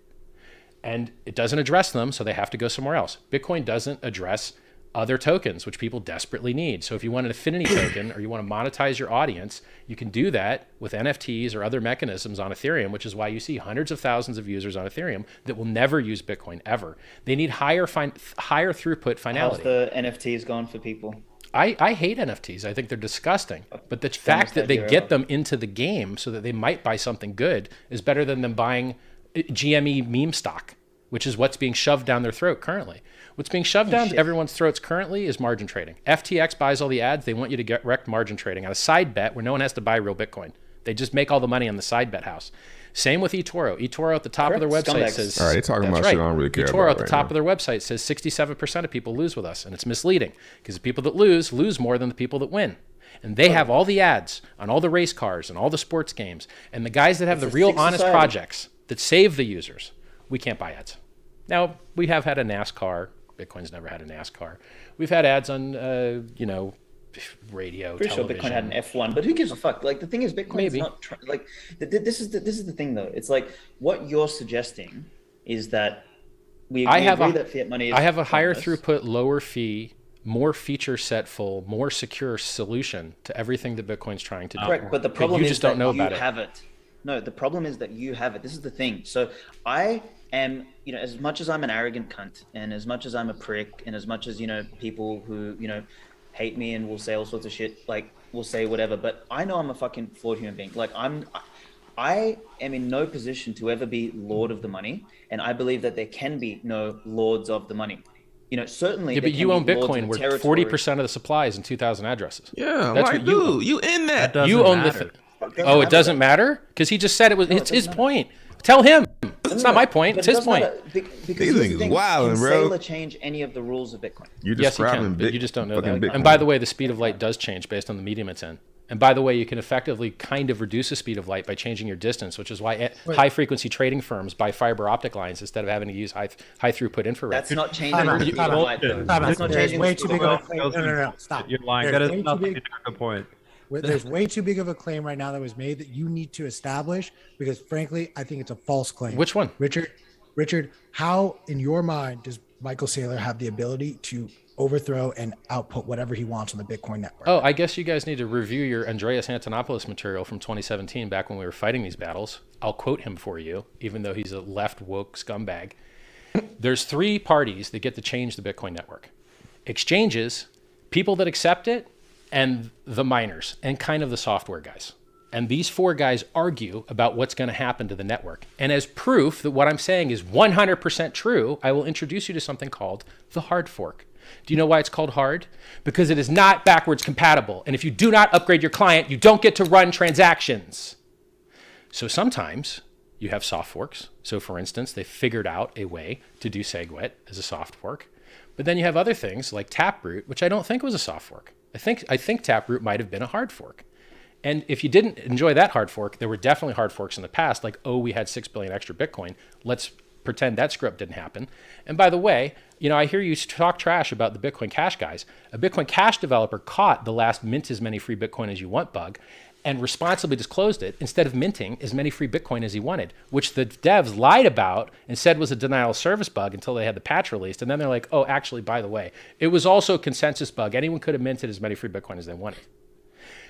and it doesn't address them, so they have to go somewhere else. Bitcoin doesn't address other tokens, which people desperately need. So if you want an affinity token or you want to monetize your audience, you can do that with NFTs or other mechanisms on Ethereum, which is why you see hundreds of thousands of users on Ethereum that will never use Bitcoin ever. They need higher throughput finality. How's the NFTs going for people? I hate NFTs. I think they're disgusting. But the fact that they get them into the game so that they might buy something good is better than them buying GME meme stock, which is what's being shoved down their throat currently. What's being shoved down everyone's throats currently is margin trading. FTX buys all the ads. They want you to get wrecked margin trading on a side bet where no one has to buy real Bitcoin. They just make all the money on the side bet house. Same with eToro. eToro at the top of their website says... All right, they're talking about shit I don't really care about eToro at the right top now. of their website says 67% of people lose with us, and it's misleading because the people that lose more than the people that win. And they have all the ads on all the race cars and all the sports games. And the guys that have the real honest projects that save the users, we can't buy ads. Now, we have had a NASCAR. Bitcoin's never had a NASCAR. We've had ads on, radio, Pretty television. sure Bitcoin had an F1, but who gives a fuck? Like, the thing is, Bitcoin is not this is the thing though. It's like what you're suggesting is that we agree that fiat money is I have a higher throughput, lower fee, more feature set full, more secure solution to everything that Bitcoin's trying to do. Correct, but the problem you is just don't know you about have it. No, the problem is that you have it. This is the thing. So I am, as much as I'm an arrogant cunt, and as much as I'm a prick, and as much as, people who, hate me and will say all sorts of shit, like, will say whatever, but I know I'm a fucking flawed human being. Like, I am in no position to ever be lord of the money, and I believe that there can be no lords of the money. certainly. Yeah, but you own Bitcoin where 40% of the supply is in 2,000 addresses. Yeah, That's like, what you own. dude, you in that? You own the. It doesn't matter because he just said it was. It's his point. Tell him. It's not my point. It's his point. Because These niggas wildin', can bro. Saylor change any of the rules of Bitcoin? You're Yes, you describing can, but you just don't know that. fucking Bitcoin. And by the way, the speed of light does change based on the medium it's in. And by the way, you can effectively kind of reduce the speed of light by changing your distance, which is why high frequency trading firms buy fiber optic lines instead of having to use high throughput infrared. That's not changing the speed of light, though. That's not There's changing way the too speed big of of a light. claim. No. Stop. You're lying. There's That way is too not big- the point. There's way too big of a claim right now that was made that you need to establish because, frankly, I think it's a false claim. Which one? Richard, how in your mind does Michael Saylor have the ability to overthrow and output whatever he wants on the Bitcoin network? Oh, I guess you guys need to review your Andreas Antonopoulos material from 2017, back when we were fighting these battles. I'll quote him for you, even though he's a left woke scumbag. There's 3 parties that get to change the Bitcoin network: exchanges, people that accept it, and the miners, and kind of the software guys. And these 4 guys argue about what's going to happen to the network. And as proof that what I'm saying is 100% true, I will introduce you to something called the hard fork. Do you know why it's called hard? Because it is not backwards compatible. And if you do not upgrade your client, you don't get to run transactions. So sometimes you have soft forks. So for instance, they figured out a way to do SegWit as a soft fork. But then you have other things like Taproot, which I don't think was a soft fork. I think Taproot might have been a hard fork. And if you didn't enjoy that hard fork, there were definitely hard forks in the past, like, oh, we had 6 billion extra Bitcoin. Let's pretend that script didn't happen. And by the way, I hear you talk trash about the Bitcoin Cash guys. A Bitcoin Cash developer caught the last mint as many free Bitcoin as you want bug and responsibly disclosed it instead of minting as many free Bitcoin as he wanted, which the devs lied about and said was a denial of service bug until they had the patch released. And then they're like, oh, actually, by the way, it was also a consensus bug. Anyone could have minted as many free Bitcoin as they wanted.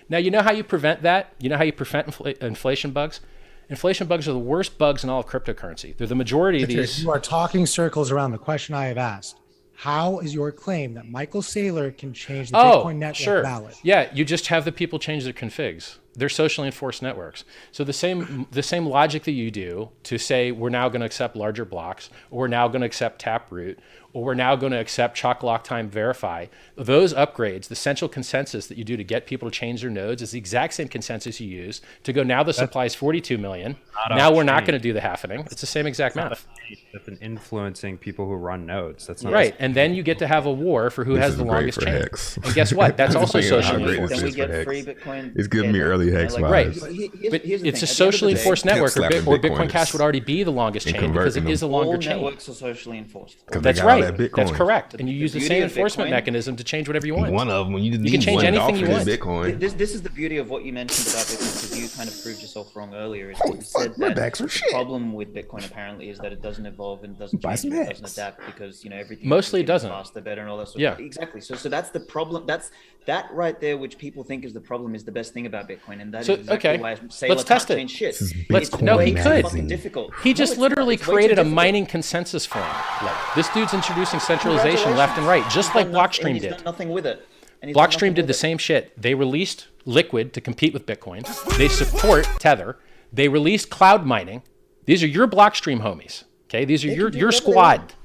Now, you know how you prevent that? You know how you prevent inflation bugs? Inflation bugs are the worst bugs in all of cryptocurrency. They're the majority of these. You are talking circles around the question I have asked. How is your claim that Michael Saylor can change the Bitcoin network valid? Yeah, you just have the people change their configs. They're socially enforced networks. So the same logic that you do to say we're now going to accept larger blocks, or we're now going to accept Taproot, or we're now going to accept Chalk Lock Time Verify, those upgrades, the central consensus that you do to get people to change their nodes is the exact same consensus you use to go, now the supply is 42 million. Now we're not going to do the halvening. It's the same exact math. That's an influencing people who run nodes. That's not right. And then you get to have a war for who has the longest chain. Hex. And guess what? That's also socially great enforced. this Then we is get for free Hex. Bitcoin. It's giving me early Hex vibes. Right. Here's But the it's thing. a At the socially end of the day, enforced network. slapping Or Bitcoiners Bitcoin Cash would already be the longest and chain because it converting is a them. longer all chain. networks are socially enforced. 'Cause they That's got all right. that That's Bitcoin. correct. And you use the beauty same of enforcement Bitcoin- mechanism to change whatever you want. One of them, when you can need change one anything off you of want. this Bitcoin. This is the beauty of what you mentioned about Bitcoin, because you kind of proved yourself wrong earlier. Is that you said my that backs are the shit. problem with Bitcoin apparently is that it doesn't evolve and doesn't Buy change, some and it doesn't Hex. adapt because everything Mostly is it doesn't. faster, better, and all that sort Yeah. of stuff. Exactly. So that's the problem. That's that right there, which people think is the problem, is the best thing about Bitcoin, and that So, is exactly okay, why Saylor let's test can't it. change shit. This is Let's- Bitcoin no, he way too could. fucking difficult. He No, just it's literally not. It's way too created a difficult. mining consensus form. Like, this dude's introducing centralization left and right, just He's like done nothing- Blockstream he's did. done nothing with it. And he's done Blockstream nothing did with the it. same shit. They released Liquid to compete with Bitcoin. They support Tether. They released cloud mining. These are your Blockstream homies. Okay, these are They your can do whatever they squad. want.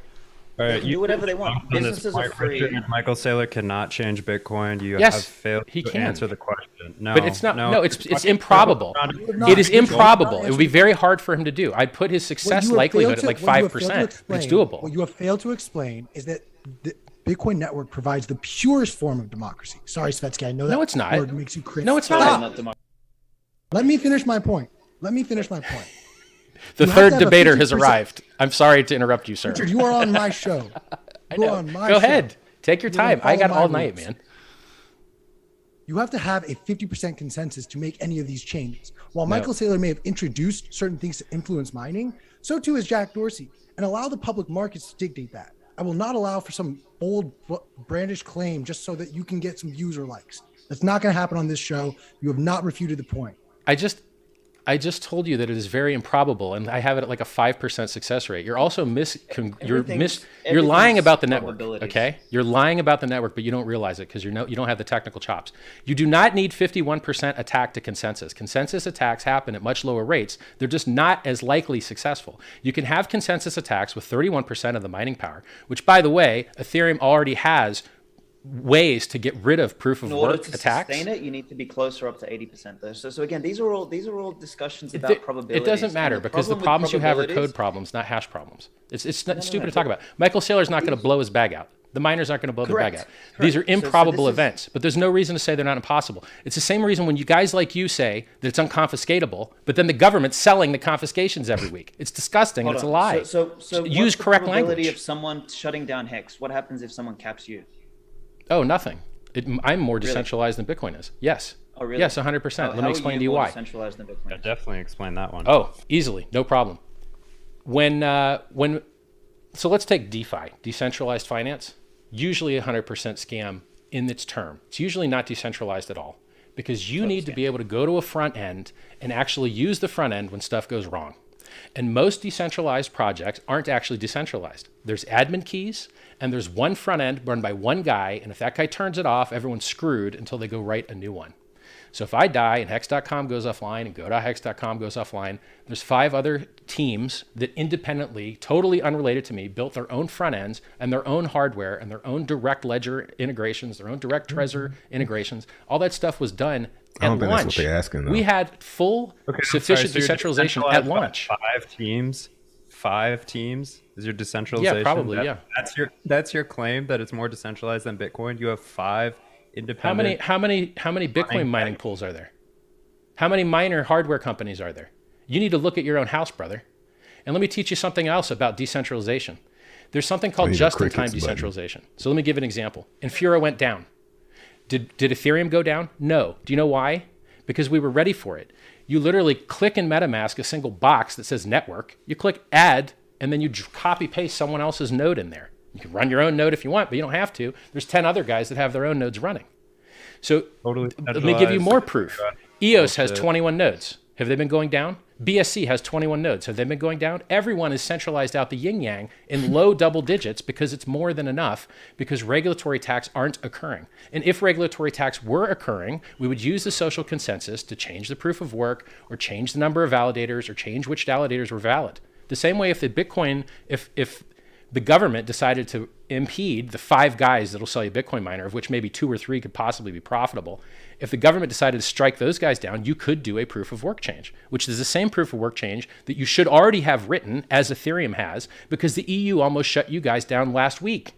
All They right, can do whatever they want. on this Businesses are point, free. Richard, Michael Saylor cannot change Bitcoin. You Yes, have failed he to can. answer the question. No, But it's not. No, it's improbable. not- It is you have not improbable. It would be answered- very hard for him to do. I'd put his What success you have likelihood failed at like to- what you have failed to 5%. It's explain- doable. What you have failed to explain is that the Bitcoin network provides the purest form of democracy. Sorry, Svetsky, I know that No, it's not. word makes you cringe. No, it's Stop. not. Not democracy. Let me finish my point. The You have third to have a debater has 50%. arrived. I'm sorry to interrupt you, sir. Richard, you are on my show. I You are know. on my Go show. ahead. Take your You're gonna time. I got follow all my night, rules. man. You have to have a 50% consensus to make any of these changes. While Michael Saylor may have introduced certain things to influence mining, so too has Jack Dorsey, and allow the public markets to dictate that. I will not allow for some bold brandish claim just so that you can get some views or likes. That's not going to happen on this show. You have not refuted the point. I I just told you that it is very improbable, and I have it at like a 5% success rate. You're also you're lying about the network. Okay, you're lying about the network, but you don't realize it because you don't have the technical chops. You do not need 51% attack to consensus. Consensus attacks happen at much lower rates. They're just not as likely successful. You can have consensus attacks with 31% of the mining power, which, by the way, Ethereum already has ways to get rid of proof of work attacks. In order to sustain it, you need to be closer up to 80% though. So again, these are all discussions about probabilities. It doesn't matter because the problems you have are code problems, not hash problems. It's stupid to talk about. Michael Saylor's not going to blow his bag out. The miners aren't going to blow their bag out. These are improbable events, but there's no reason to say they're not impossible. It's the same reason when you guys like you say that it's unconfiscatable, but then the government's selling the confiscations every week. It's disgusting and it's a lie. So use correct language. Probability of someone shutting down Hex. What happens if someone caps you? Oh, nothing. I'm more decentralized than Bitcoin is. Yes. Oh, really? Yes, 100%. Let me explain to you why. Decentralized than Bitcoin? Yeah, definitely explain that one. Oh, easily. No problem. So let's take DeFi, decentralized finance, usually 100% scam in its term. It's usually not decentralized at all because you need to be able to go to a front end and actually use the front end when stuff goes wrong. And most decentralized projects aren't actually decentralized. There's admin keys and there's one front end run by one guy. And if that guy turns it off, everyone's screwed until they go write a new one. So if I die and hex.com goes offline and go.hex.com goes offline, there's 5 other teams that independently, totally unrelated to me, built their own front ends and their own hardware and their own direct ledger integrations, their own direct Trezor integrations. All that stuff was done at launch. That's what they're asking, though. We had full sufficient decentralization at launch. 5 teams is your decentralization? Yeah, probably, yeah. That's your claim that it's more decentralized than Bitcoin? You have 5 independent... How many Bitcoin mining pools are there? How many miner hardware companies are there? You need to look at your own house, brother. And let me teach you something else about decentralization. There's something called just-in-time decentralization. So let me give an example. Infura went down. Did Ethereum go down? No. Do you know why? Because we were ready for it. You literally click in MetaMask a single box that says network. You click add, and then you copy paste someone else's node in there. You can run your own node if you want, but you don't have to. There's 10 other guys that have their own nodes running. So let me give you more proof. EOS has 21 nodes. Have they been going down? BSC has 21 nodes. Have they been going down? Everyone is centralized out the yin-yang in low double digits because it's more than enough because regulatory attacks aren't occurring. And if regulatory attacks were occurring, we would use the social consensus to change the proof of work or change the number of validators or change which validators were valid. The same way if the government decided to impede the 5 guys that'll sell you a Bitcoin miner, of which maybe 2 or 3 could possibly be profitable. If the government decided to strike those guys down, you could do a proof of work change, which is the same proof of work change that you should already have written, as Ethereum has, because the EU almost shut you guys down last week.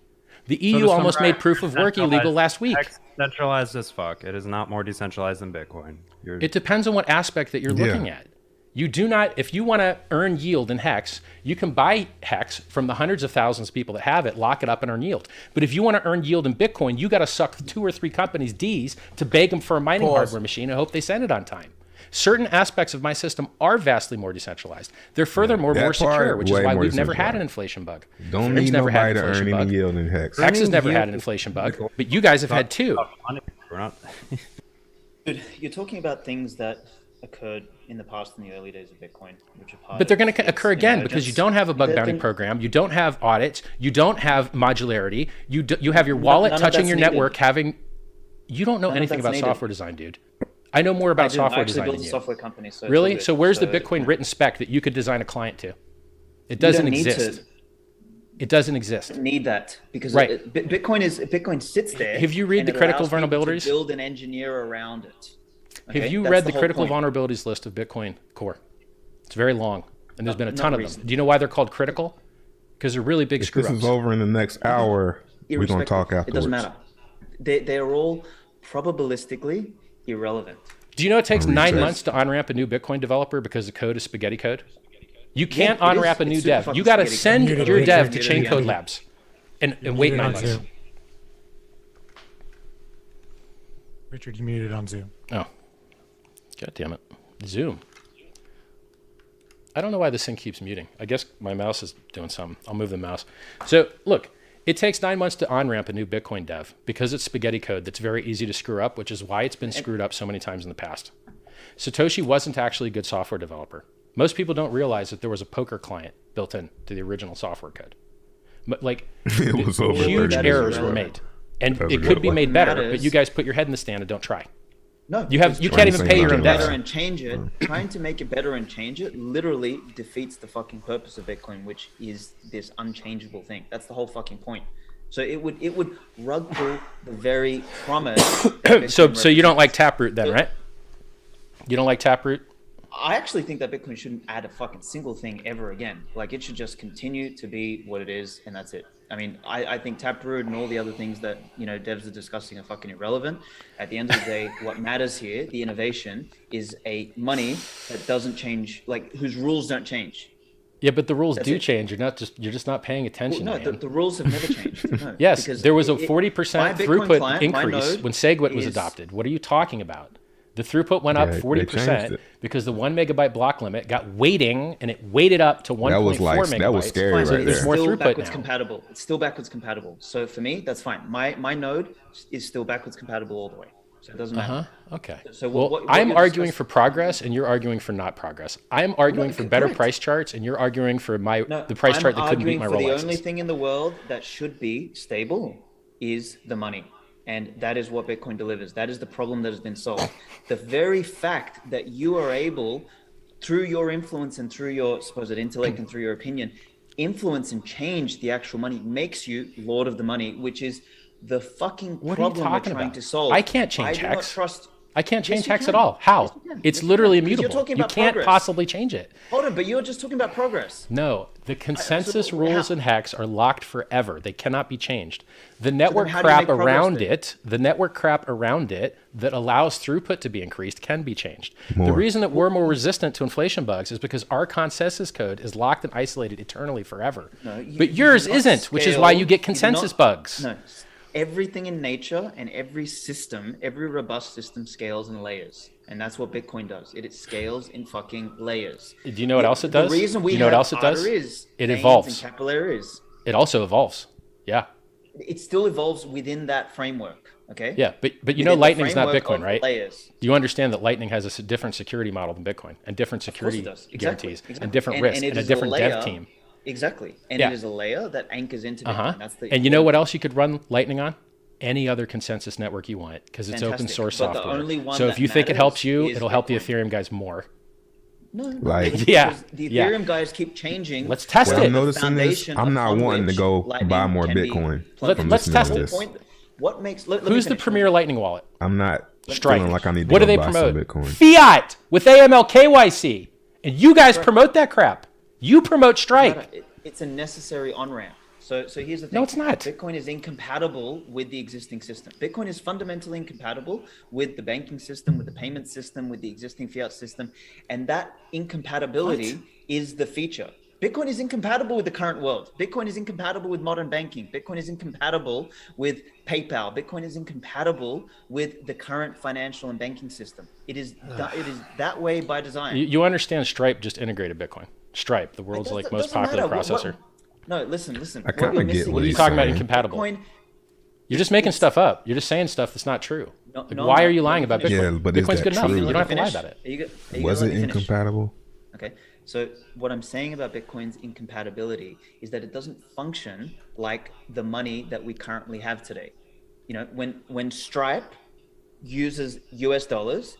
The EU almost made proof of work illegal last week. Centralized as fuck. It is not more decentralized than Bitcoin. It depends on what aspect that you're looking at. You do not, if you want to earn yield in Hex, you can buy Hex from the hundreds of thousands of people that have it, lock it up and earn yield. But if you want to earn yield in Bitcoin, you got to suck 2 or 3 companies' Ds to beg them for a mining hardware machine and hope they send it on time. Certain aspects of my system are vastly more decentralized. They're furthermore more secure, which is why we've never had an inflation bug. Don't need nobody to earn any yield in Hex. Hex has never had an inflation bug, but you guys have had 2. Dude, you're talking about things that occurred in the past in the early days of Bitcoin, which are part but they're going to occur again because you don't have a bug bounty program, you don't have audits, you don't have modularity, you have your wallet touching your network, you don't know anything about software design, dude. I know more about software design than you. Software company, so really? So where's the Bitcoin written spec that you could design a client to? It doesn't exist. It doesn't exist. You don't need that because Bitcoin sits there. Have you read the critical vulnerabilities? To build an engineer around it. Okay? Have you read the critical vulnerabilities list of Bitcoin Core? It's very long, and there's been a ton of them. Do you know why they're called critical? Because they're really big screw-ups. This is over in the next hour. We're going to talk afterwards. It doesn't matter. They're all probabilistically irrelevant. Do you know it takes 9 months to on-ramp a new Bitcoin developer because the code is spaghetti code? You can't on-ramp a new dev. You got to send your dev to Chain Code Labs and wait 9 months. Richard, you muted on Zoom. Oh. God damn it. Zoom. I don't know why this thing keeps muting. I guess my mouse is doing something. I'll move the mouse. So look, it takes 9 months to on-ramp a new Bitcoin dev because it's spaghetti code that's very easy to screw up, which is why it's been screwed up so many times in the past. Satoshi wasn't actually a good software developer. Most people don't realize that there was a poker client built in to the original software code. But like It was over huge 30 errors years were ago. made. And That's it a good could be one. made better, Matters. but you guys put your head in the stand and don't try. No, You because can't trying even to pay make your it own better debts. better and change it. Trying to make it better and change it literally defeats the fucking purpose of Bitcoin, which is this unchangeable thing. That's the whole fucking point. So it would rug pull the very promise. that So Bitcoin you don't like represents. Taproot then, right? You don't like Taproot? I actually think that Bitcoin shouldn't add a fucking single thing ever again. Like it should just continue to be what it is, and that's it. I mean, I think Taproot and all the other things that devs are discussing are fucking irrelevant. At the end of the day, what matters here, the innovation, is a money that doesn't change, like whose rules don't change. Yeah, but the rules That's do it. change. You're just not paying Well, attention. no, man. the rules have never changed. No, Yes, because there was a my 40% Bitcoin throughput client, my increase node when SegWit was is- adopted. What are you talking about? The throughput went up Yeah, they 40% changed it. because the 1 megabyte block limit got weighting, and it weighted up to 1.4 That was like megabytes. that was scary So right there's there. more still throughput backwards now. compatible. It's still backwards compatible. So for me, that's fine. My node is still backwards compatible all the way. So it doesn't matter. Okay. So Well, what I'm you're arguing discussing- for progress, and you're arguing for not progress. I'm arguing for better correct. price charts, and you're arguing for No, the price I'm chart that couldn't beat arguing my for the Rolexes. only thing in the world that should be stable is the money. And that is what Bitcoin delivers. That is the problem that has been solved. The very fact that you are able, through your influence and through your supposed intellect and through your opinion, influence and change the actual money makes you Lord of the Money, which is the fucking What are you problem we're talking trying about? to solve. I can't change I do not Hex. trust. I can't Yes, change you hex can. at all. How? Yes, you can. It's Yes, you literally can. 'Cause you're immutable. talking You about can't progress. possibly change it. Hold on, but you're just talking about progress. No, the consensus so rules how- in hex are locked forever. They cannot be changed. The network how do you crap make progress around then? it, the network crap around it that allows throughput to be increased can be changed. The More. reason that we're more resistant to inflation bugs is because our consensus code is locked and isolated eternally forever. But yours do not isn't, which is why you scale- get do consensus not- bugs. No, everything in nature and every system, every robust system scales in layers. And that's what Bitcoin does. It scales in fucking layers. Do you know what else it does? The reason we Do you know what have else it does? arteries, It veins, evolves. and capillaries, It also evolves. Yeah. it still evolves within that framework. Okay. Yeah, but you Within know the Lightning's not framework Bitcoin, of right? Layers. You understand that Lightning has a different security model than Bitcoin, and different Of course security it does. Exactly. guarantees, Exactly. and different risk, it and a is different layer, dev team. Exactly. And Yeah. it is a layer that anchors into Bitcoin. Uh-huh. That's the And you know what else you could run Lightning on? Any other consensus network you want, because it's open Fantastic. source But the software. only one So if that you think it helps matters you, is it'll help the Bitcoin. Ethereum guys more. No, Like- Yeah, because the yeah. Ethereum guys keep changing. Let's test What it. I'm noticing is foundation I'm not upon wanting to which go Lightning buy more can be Bitcoin Let's from test listening to it. this. Point, what makes let me Who's the finish. premier Lightning wallet? I'm not Strike. feeling like I need to What go do they buy promote? some Bitcoin. Fiat with AML KYC. And you guys promote that crap. You promote Strike. It's a necessary on ramp. So here's the thing. No, it's not. Bitcoin is incompatible with the existing system. Bitcoin is fundamentally incompatible with the banking system, with the payment system, with the existing fiat system, and that incompatibility is the feature. Bitcoin is incompatible with the current world. Bitcoin is incompatible with modern banking. Bitcoin is incompatible with PayPal. Bitcoin is incompatible with the current financial and banking system. It is that way by design. You understand Stripe just integrated Bitcoin. Stripe, the world's That like most doesn't popular matter. processor. No, listen. I kinda you're get missing what What are you he's talking about saying. incompatible? Bitcoin, You're just making stuff up. You're just saying stuff that's not true. No, Like, no, why no. are you lying Let about me Bitcoin? finish. Yeah, but is Bitcoin's that good enough. true? You don't have to lie Finish? about it. Are you Was gonna it let me finish? incompatible? Okay, so what I'm saying about Bitcoin's incompatibility is that it doesn't function like the money that we currently have today. You know, when Stripe uses US dollars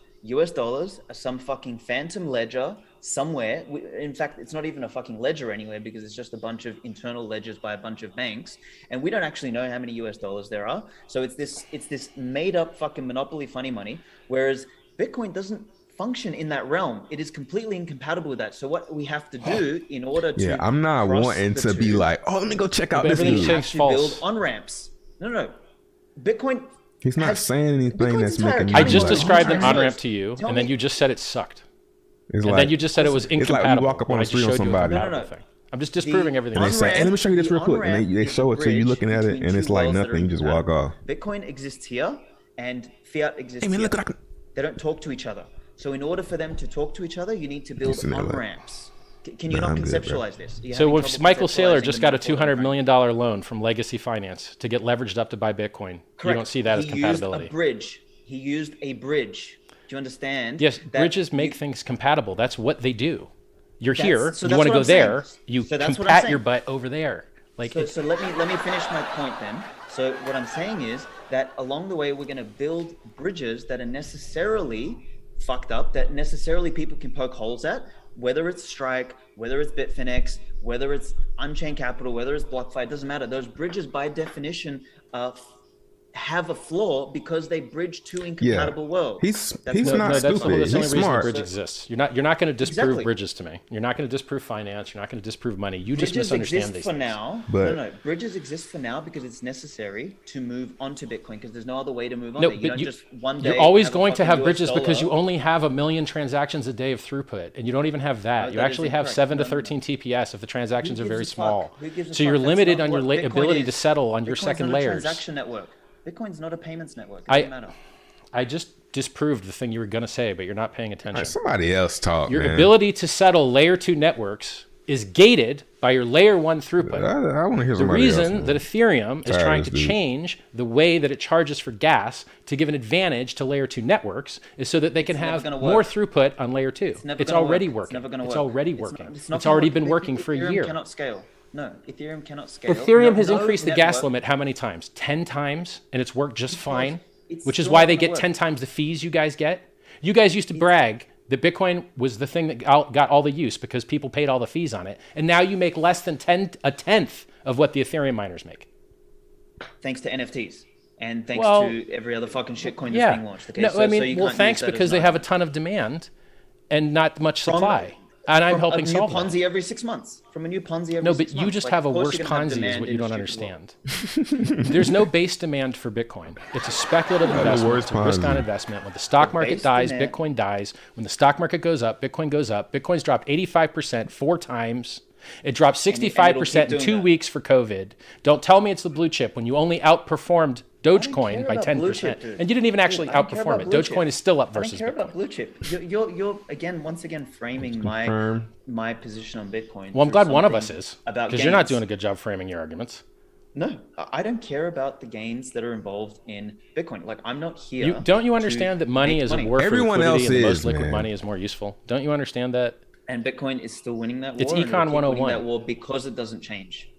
are some fucking phantom ledger somewhere. In fact, it's not even a fucking ledger anywhere because it's just a bunch of internal ledgers by a bunch of banks, and we don't actually know how many US dollars there are. So it's this made up fucking monopoly funny money, whereas Bitcoin doesn't function in that realm. It is completely incompatible with that. So what we have to do in order to Yeah, I'm not cross wanting the to be two, like, oh, let me go check out But this everything news. you have Saying's to false. build on ramps. No. Bitcoin. He's not has- saying anything Bitcoin's that's entire making me I accounting just like, model- described an Tell me- on-ramp to you, tell and then me- you just said it sucked. It's And like, then you just said it was it's like incompatible. we walk up on when the I street just on showed you a somebody. compatible thing. I'm just disproving everything. and they you say, said. hey, let me show you this The real quick. And on-ramp they is show it to you, bridge looking at it, between and it's two like worlds that nothing. are You just walk off. incompatible. Bitcoin exists here, and fiat exists Hey, man, here. look what I can... They don't talk to each other. So in order for them to talk to each other, you need to build Listen to that. on-ramps. Can you Nah, not I'm good, bro. conceptualize this? Are you So having if trouble Michael Saylor conceptualizing just the got a metaphor $200 I'm million loan from Legacy Finance to get leveraged up to buy Bitcoin, you Correct. don't see that as He compatibility. He used a bridge. Do you understand? Yes, that bridges make things compatible. That's what they do. You're here, so you that's want to what go I'm saying. there, you So that's what I'm compat saying. your butt over there. Like, So let me finish my point then. So what I'm saying is that along the way we're going to build bridges that are necessarily fucked up, that necessarily people can poke holes at, whether it's Strike, whether it's Bitfinex, whether it's Unchained Capital, whether it's BlockFi, it doesn't matter. Those bridges by definition have a flaw because they bridge two incompatible worlds. He's That's not that's stupid. the only He's reason smart. the bridge exists. You're not going to disprove Exactly. bridges to me. You're not going to disprove finance. You're not going to disprove money. You just Bridges misunderstand exist these for things. now. But- No. Bridges exist for now because it's necessary to move onto Bitcoin because there's no other way to move on No, there. You but don't you, just one day you're always have a going to fucking have US bridges because you dollar. only have 1 million transactions a day of throughput, and you don't even have that. No, You that actually isn't have correct. 7 to No. 13 TPS if the transactions are Who very gives a fuck? small. Who gives a So you're fuck? That's limited not on your what Bitcoin ability to is. settle on your Bitcoin's second not a layers. transaction network. Bitcoin's not a payments network. It I- doesn't matter. I just disproved the thing you were going to say, but you're not paying attention. All right, somebody else talk, Your man. ability to settle layer 2 networks is gated by your layer 1 throughput. I want to hear The somebody else. reason man. that Ethereum is Tired of trying this to dude. change the way that it charges for gas to give an advantage to layer 2 networks is so that they can never have gonna more work. throughput on layer 2. It's never It's gonna already work. working. It's never gonna It's work. already It's working. not It's gonna already work. been working for a Ethereum year. cannot scale. No, Ethereum cannot scale. Ethereum No- has no increased the gas network- limit how many times? 10 times, and it's worked just fine, it's which is still why not they gonna get work. 10 times the fees you guys get. You guys used to brag that Bitcoin was the thing that got all the use because people paid all the fees on it, and now you make less than a tenth of what the Ethereum miners make. Thanks to NFTs. And thanks Well, to every other fucking shitcoin that's Yeah. being launched. Okay? No, So- I so mean, you well, can't thanks use that because as they an have a ton of demand and not much supply. And I'm from helping a new solve that. Ponzi every 6 months. From a new Ponzi every No, 6 but you months. just Like, have a of course worse you're gonna have Ponzi is demand what in you don't the shit world. understand. There's no base demand for Bitcoin. It's a speculative investment. worst It's a risk on Ponzi. investment. When the stock market base dies, demand- Bitcoin dies. When the stock market goes up, Bitcoin goes up. Bitcoin's dropped 85% 4 times. It dropped 65% in keep 2 doing that. weeks for COVID. Don't tell me it's the blue chip when you only outperformed Dogecoin care by about 10%. blue chip, dude. And you didn't even actually I don't care outperform about it. blue Dogecoin chip. is still up I don't versus care Bitcoin. about blue chip. You're again, once again, framing confirm. my position on Bitcoin. Well, I'm through glad one of us something is. about Because you're not gains. doing a good job framing your arguments. No, I don't care about the gains that are involved in Bitcoin. Like, I'm not here. Don't you to understand that money make is a money. war for Everyone liquidity else and the is, most liquid man. money is more useful? Don't you understand that? And Bitcoin is still winning that war. It's and it'll Econ keep 101. winning that war because it doesn't change.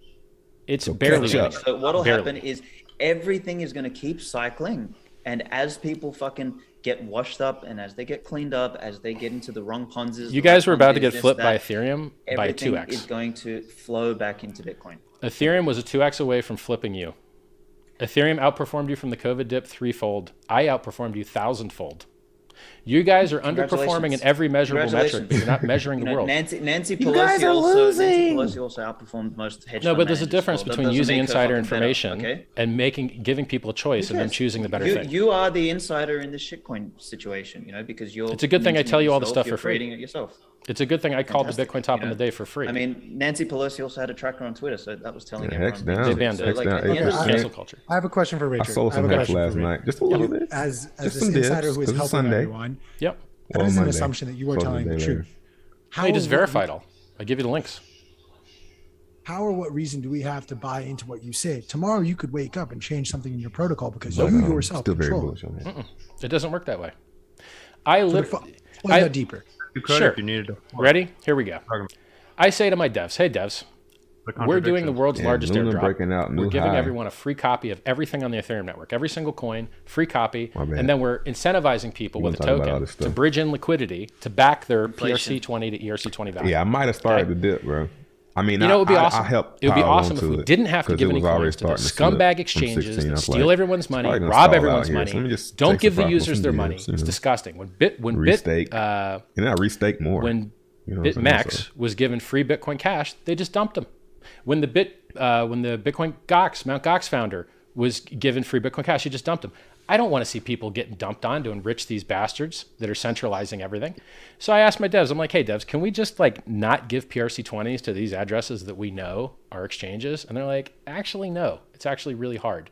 It's So barely catch up. winning. So what'll Barely. happen is everything is going to keep cycling, and as people fucking get washed up, and as they get cleaned up, as they get into the wrong Ponzis, You the guys right were about to Ponzis, get this, flipped by that, Ethereum by everything 2x. is going to flow back into Bitcoin. Ethereum was a 2x away from flipping you. Ethereum outperformed you from the COVID dip 3-fold. I outperformed you 1,000-fold. You guys are underperforming in Congratulations. every measurable metric, but you're not measuring the world. Nancy guys Pelosi are also losing. Nancy Pelosi also outperformed most hedge No, fund but there's a managers difference as well. That between doesn't using make her insider fucking better, information okay? and giving people a choice and then Yes. choosing the better you, thing. You are the insider in this shitcoin situation, because you're. It's a good thing I minting tell it you all the yourself, stuff you're for free. creating it yourself. It's a good thing I called the Fantastic, Bitcoin top you in know? the day for free. I mean, Nancy Pelosi also had a tracker on Twitter, so that was telling Yeah, everyone. hex things down. They too. banned So, it. like, Hex at down. the end of It's the cancel day- culture. I have a question for I Richard. sold I have some a hex question for last Richard. night. Just a little bit. As Just this some dips, insider who is 'cause it's helping Sunday. everyone, Yep. that Well, is an Monday. assumption that you are Close telling the the day truth. later. They just or what- verified all. I give you the links. How or what reason do we have to buy into what you say? Tomorrow you could wake up and change something in your protocol because But, you yourself still very control bullish it. on that. It doesn't work that way. I So literally. explain that deeper. You could Sure. if you needed to. Ready? Here we go. Talking I say to my devs, hey devs, about we're doing the contradictions. world's Yeah, largest Luna airdrop. breaking out We're new giving high. everyone a free copy of everything on the Ethereum network, every single coin, free copy, My bad. and then we're incentivizing people We with a gonna talk about all token this to stuff. bridge in liquidity to back their Inflation. PRC20 to ERC20 value. Yeah, I might have started the dip, bro. I mean, You know, it would be awesome. I helped It would be pile awesome if onto we it didn't have to 'cause give it any was already coins to the starting slip scumbag from exchanges 16. I that was steal like, everyone's money, probably gonna rob stall everyone's out here, money, so let me just don't take give some the profit users from their the money. dips, you It's know. disgusting. When Restake. And I restake more. when you know what I'm saying? BitMEX So, was given free Bitcoin Cash, they just dumped them. When the Bitcoin Mt. Gox founder was given free Bitcoin Cash, he just dumped them. I don't want to see people getting dumped on to enrich these bastards that are centralizing everything. So I asked my devs, I'm like, hey devs, can we just not give PRC20s to these addresses that we know are exchanges? And they're like, actually, no, it's actually really hard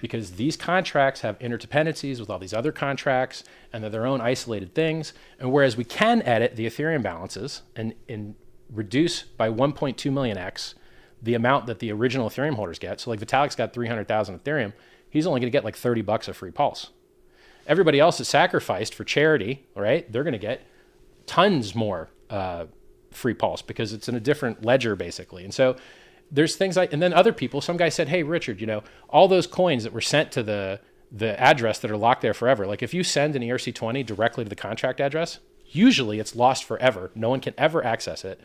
because these contracts have interdependencies with all these other contracts and they're their own isolated things. And whereas we can edit the Ethereum balances and reduce by 1.2 million X the amount that the original Ethereum holders get. So Vitalik's got 300,000 Ethereum. He's only going to get $30 of free pulse. Everybody else that sacrificed for charity, right? They're going to get tons more free pulse because it's in a different ledger, basically. And so there's things like, and then other people, some guy said, hey, Richard, all those coins that were sent to the address that are locked there forever, like if you send an ERC20 directly to the contract address, usually it's lost forever. No one can ever access it.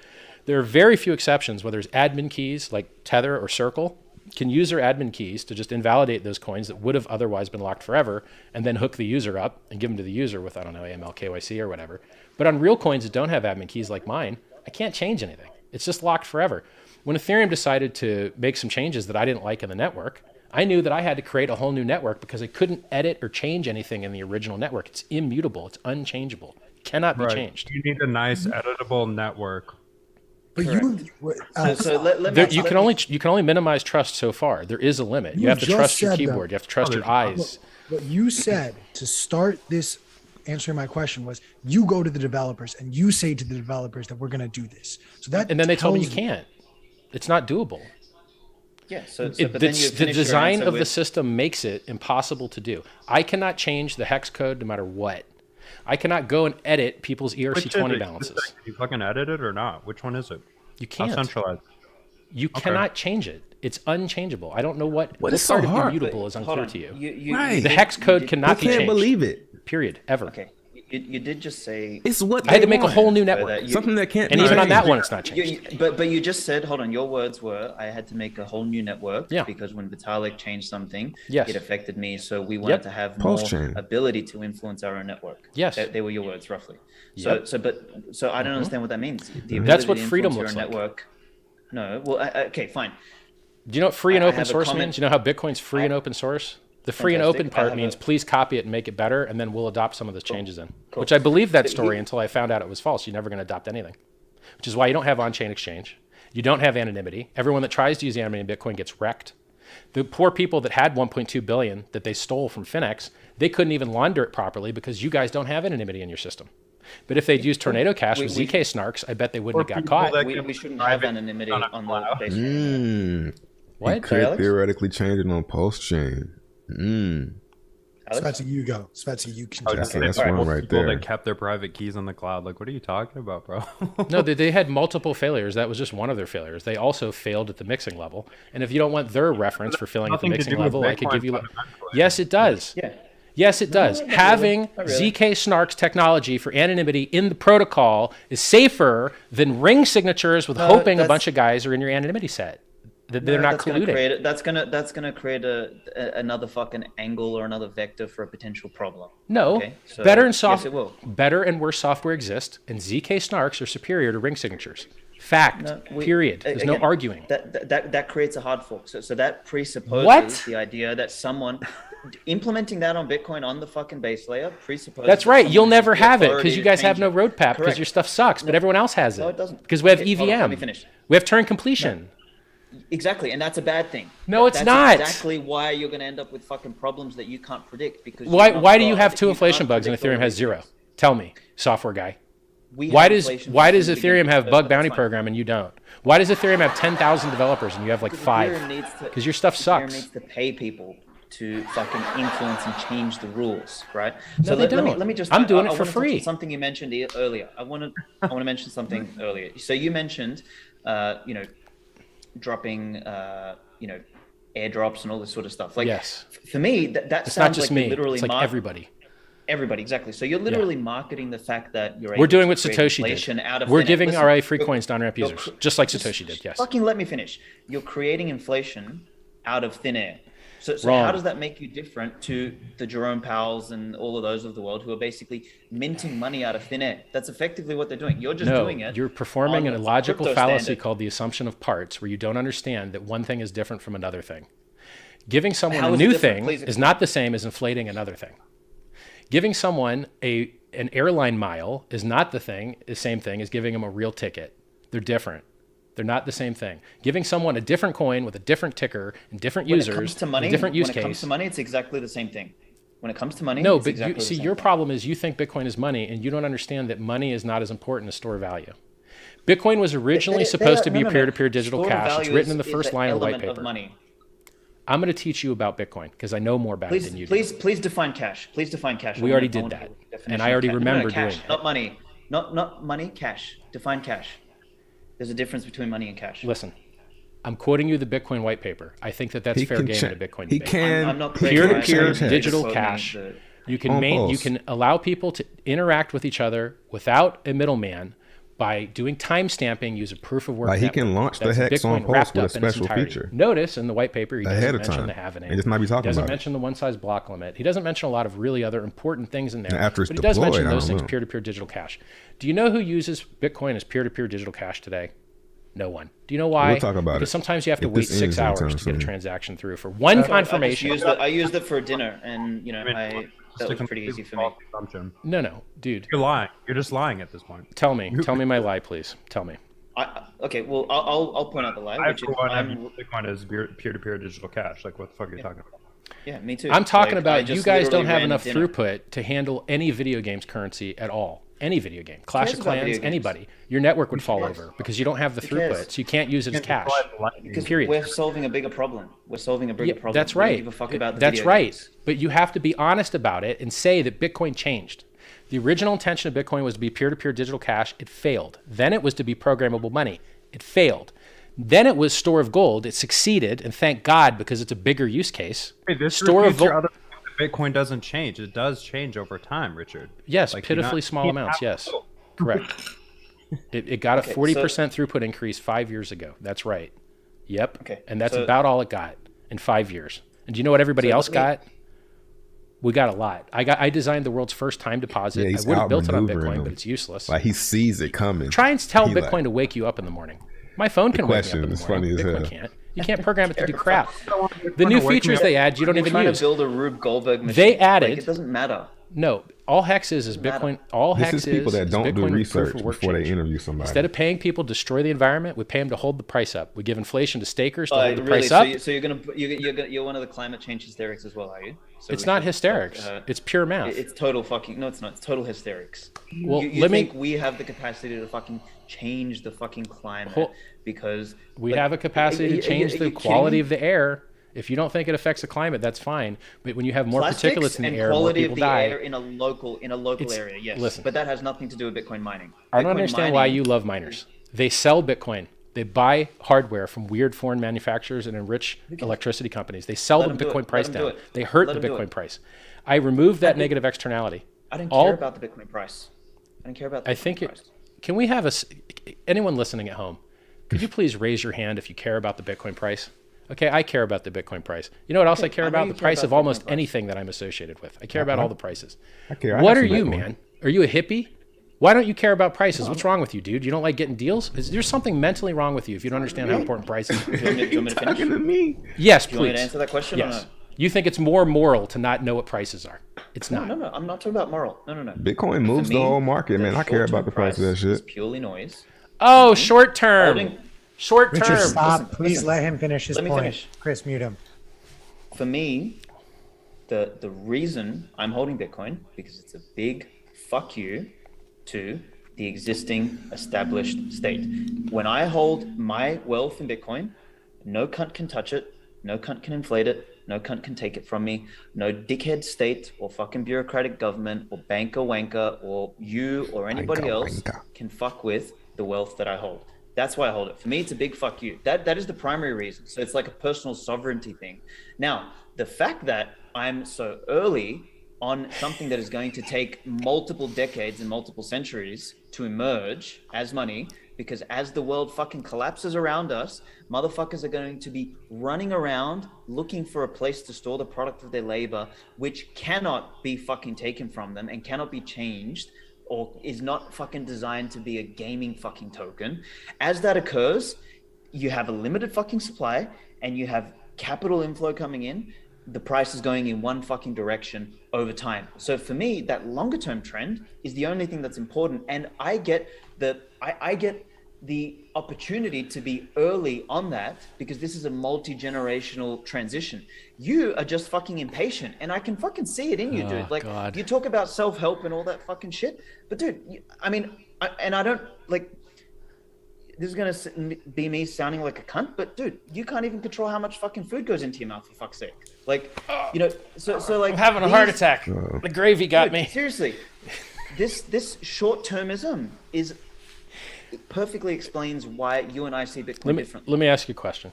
There are very few exceptions where there's admin keys like Tether or Circle can use their admin keys to just invalidate those coins that would have otherwise been locked forever and then hook the user up and give them to the user with, I don't know, AML, KYC or whatever. But on real coins that don't have admin keys like mine, I can't change anything. It's just locked forever. When Ethereum decided to make some changes that I didn't like in the network, I knew that I had to create a whole new network because I couldn't edit or change anything in the original network. It's immutable. It's unchangeable. It cannot be changed. You need a nice editable network. But you can only minimize trust so far. There is a limit. You have to trust your keyboard. You have to trust your eyes. What you said to start this answering my question was you go to the developers and you say to the developers that we're going to do this. So that and then they told me you can't. It's not doable. Yeah. So the design of the system makes it impossible to do. I cannot change the hex code no matter what. I cannot go and edit people's ERC20 balances. You fucking edit it or not? Which one is it? You can't. How centralized? You cannot change it. It's unchangeable. I don't know what is part so of hard? immutable is unclear to you. Right. The hex code cannot be changed. I can't believe it. Period. Ever. Okay. You did just say it's what I had to make a whole new network. Something that can't. And even on that one, it's not changed. But you just said, hold on. Your words were, I had to make a whole new network Yeah. because when Vitalik changed something, Yes. it affected me. So we wanted to have Post-chain. more ability to influence our own network. Yes. They were your words, roughly. Yep. So I don't understand what that means. The ability That's what to freedom influence looks your like. network. No. Well, okay, fine. Do you know what free and I open have a source comment. means? You know how Bitcoin's free and open source? The free and Fantastic. open I part have means a- please copy it and make it better, and then we'll adopt some of those changes in. Cool. Which I believed that story until I found out it was false. You're never going to adopt anything. Which is why you don't have on-chain exchange. You don't have anonymity. Everyone that tries to use anonymity in Bitcoin gets wrecked. The poor people that had 1.2 billion that they stole from Finex, they couldn't even launder it properly because you guys don't have anonymity in your system. But if they'd used Tornado Cash with ZK snarks, I bet they wouldn't have got caught. We shouldn't have anonymity on the base. What? You could Alex? theoretically change it on post chain. Svetsy, you go. Svetsy, you can. That's take it. one right People there. that kept their private keys on the cloud. Like, what are you talking about, bro? No, they had multiple failures. That was just one of their failures. They also failed at the mixing level. And if you don't want their reference for failing at the Nothing to mixing do with level, I could Bitcoin give you. fundamentally. Yes, it does. Yeah. Yes, it does. not really. Having Not really. ZK snarks technology for anonymity in the protocol is safer than ring signatures with hoping a that's- bunch of guys are in your anonymity set. That they're not colluding. That's gonna create another fucking angle or another vector for a potential problem. No, Okay, so- better and yes, it will. better and worse software exist, and ZK snarks are superior to ring signatures. Fact. No, Period. There's no again, arguing. That creates a hard fork. So that presupposes What? the idea that someone implementing that on Bitcoin on the fucking base layer presupposes. That's that right. someone You'll has never the have it authority because you to guys have change no it. roadmap because Correct. your stuff sucks, but everyone else has it. No, it doesn't. Because we have Okay, hold on, EVM. let me finish. We have Turing completion. Exactly, and that's a bad thing. No, it's That's not. exactly why you're going to end up with fucking problems that you can't predict because. Why do you have two inflation bugs and Ethereum has zero? Tell me, software guy. Why does Ethereum have bug bounty program and you don't? Why does Ethereum have 10,000 developers and you have like 5? Because your stuff Ethereum sucks. needs to pay people to fucking influence and change the rules, right? No, they don't. Let me just. I'm doing it I for wanna touch on free. Something you mentioned earlier. I want to mention something earlier. So you mentioned, dropping, airdrops and all this sort of stuff. Like, Yes. For me, that It's sounds not just like me. you're literally It's like everybody. Everybody, exactly. So you're literally marketing the fact that you're. We're able doing to what create Satoshi inflation did. out of We're thin air. giving Listen, RA free you're- coins to on-ramp you're users, cr- just like Satoshi did. Yes. Fucking let me finish. You're creating inflation out of thin air. So Wrong. how does that make you different to the Jerome Powells and all of those of the world who are basically minting money out of thin air? That's effectively what they're doing. You're just doing it. You're performing on an the illogical crypto fallacy standard. called the assumption of parts, where you don't understand that one thing is different from another thing. Giving someone How a is it new different? thing Please is not the same as inflating another thing. Giving someone an airline mile is not the same thing as giving them a real ticket. They're different. They're not the same thing. Giving someone a different coin with a different ticker and different When users, it comes to money, and different use when it comes case. to money, it's exactly the same thing. When it comes to money, No, it's but exactly you the see, same your thing. problem is you think Bitcoin is money and you don't understand that money is not as important as store value. Bitcoin was originally supposed to be a peer-to-peer digital Store cash. It's value written in the is first the line of the white element paper. money. I'm going to teach you about Bitcoin because I know more about it than you do. Please define cash. Please define cash. We already did that, and I already remember doing cash, it. Not money. Not money. Cash. Define cash. There's a difference between money and cash. Listen, I'm quoting you the Bitcoin white paper. I think that's fair game in a Bitcoin debate. I'm not Peer-to-peer saying digital quote cash. me You can allow people to interact with each other without a middleman by doing timestamping, use a proof of work. Like he can launch the hex on Pulse with a special feature. Notice in the white paper, he doesn't mention the halvening. He just might be talking He doesn't about mention the one size block limit. He doesn't mention a lot of really other important things in there. And after it's but he does mention deployed, I those don't things, know. peer-to-peer digital cash. Do you know who uses Bitcoin as peer-to-peer digital cash today? No one. Do you know why? We'll talk about because it. sometimes you have to If wait this 6 ends hours anytime to get a soon. transaction through for one confirmation. I used it for dinner, and that was pretty easy for me. No, dude. You're lying. You're just lying at this point. Tell me my lie, please. Tell me. Okay, well, I'll point out the lie. I, Which for one, I mean, Bitcoin is peer-to-peer digital cash. Like, what the fuck are you talking about? Yeah, me too. I'm talking Like, about I you just guys don't literally have ran enough dinner. throughput to handle any video games currency at all. Any video game. Clash of about video Clans, games? anybody. Your network would fall over because you don't have the Who cares? throughput, so you can't use it as cash. Because Period. we're solving a bigger problem. We're solving a bigger problem. That's We don't right. give a fuck about the That's video right. games. But you have to be honest about it and say that Bitcoin changed. The original intention of Bitcoin was to be peer-to-peer digital cash. It failed. Then it was to be programmable money. It failed. Then it was store of gold. It succeeded, and thank God because it's a bigger use case. Hey, this Store of refutes your gold. other point that Bitcoin doesn't change. It does change over time, Richard. Yes, Like, you're pitifully not- small amounts. Yes, correct. It got a Okay, 40% throughout increase 5 years ago. That's right. Yep. Okay, And that's so- about all it got in 5 years. And do you know what everybody else got? We got a lot. I designed the world's first time deposit. Yeah, I he's would have built it on outmaneuvering Bitcoin, them. but it's useless. Like he sees it coming. Try and tell He Bitcoin like- to wake you up in the morning. My phone can wake me up question in the is morning. funny as Bitcoin hell. can't. You can't program it to do crap. The to new wake me features up. they add, you don't You're even trying use. to build a Rube Goldberg machine. They added- Like, it doesn't matter. No, all hex is Bitcoin. All This hex is people that is don't do Bitcoin with research proof of work before they change. interview somebody. Instead of paying people to destroy the environment, we pay them to hold the price up. We give inflation to stakers to hold the Really? price So, up. you're one of the climate change hysterics as well, are you? So It's we not should hysterics. stop, It's pure math. It's total fucking no. It's not. It's total hysterics. Well, you let me- think we have the capacity to fucking change the fucking climate Hold- because We like, have a capacity to change the quality of the air. If you don't think it affects the climate, that's fine. But when you have more particulates in the and air, more quality people of the die. air in a local It's- area, yes. listen. But that has nothing to do with Bitcoin mining. I don't Bitcoin understand why mining- you love miners. They sell Bitcoin. They buy hardware from weird foreign manufacturers and enrich electricity companies. They sell Let the them do Bitcoin it. price Let them do down. it. They hurt Let the them do Bitcoin it. price. I removed that negative externality. I didn't All- care about the Bitcoin price. I didn't care about the I Bitcoin think price. can we have anyone listening at home, could you please raise your hand if you care about the Bitcoin price? Okay, I care about the Bitcoin price. You know what else I care I know about? you The care price about of the almost Bitcoin price. anything that I'm associated with. I care about all the prices. I care. I What have are some you, Bitcoin. man? Are you a hippie? Why don't you care about prices? What's wrong with you, dude? You don't like getting deals? Is there something mentally wrong with you if you don't understand how important price is? Do you want me to finish? Talking to me. Yes, Do you want me to please. answer that question Yes. or no? You think it's more moral to not know what prices are. It's not. No, I'm not talking about moral. No. Bitcoin moves For the me, whole market, man. I care short-term about the price of that is shit. purely noise. Oh, short term. Holding- Short Richard, term. stop. Please listen. let him finish his Let me point. finish. Chris, mute him. For me, the reason I'm holding Bitcoin because it's a big fuck you to the existing established state. When I hold my wealth in Bitcoin, no cunt can touch it, no cunt can inflate it, no cunt can take it from me, no dickhead state or fucking bureaucratic government or banker wanker or you or anybody Wanker, else wanker. can fuck with the wealth that I hold. That's why I hold it. For me, it's a big fuck you. That is the primary reason. So it's like a personal sovereignty thing. Now, the fact that I'm so early on something that is going to take multiple decades and multiple centuries to emerge as money, because as the world fucking collapses around us, motherfuckers are going to be running around looking for a place to store the product of their labor, which cannot be fucking taken from them and cannot be changed or is not fucking designed to be a gaming fucking token. As that occurs, you have a limited fucking supply and you have capital inflow coming in. The price is going in one fucking direction over time. So for me, that longer term trend is the only thing that's important. And I get the opportunity to be early on that because this is a multi-generational transition. You are just fucking impatient and I can fucking see it in you, dude. Like God. you talk about self-help and all that fucking shit, but dude, I don't like, this is gonna be me sounding like a cunt, but dude, you can't even control how much fucking food goes into your mouth, for fuck's sake. Like, you know, so like I'm having a heart attack. The gravy got me. Seriously, this short-termism perfectly explains why you and I see Bitcoin differently. Let me ask you a question.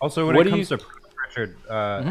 Also, when it comes to Richard,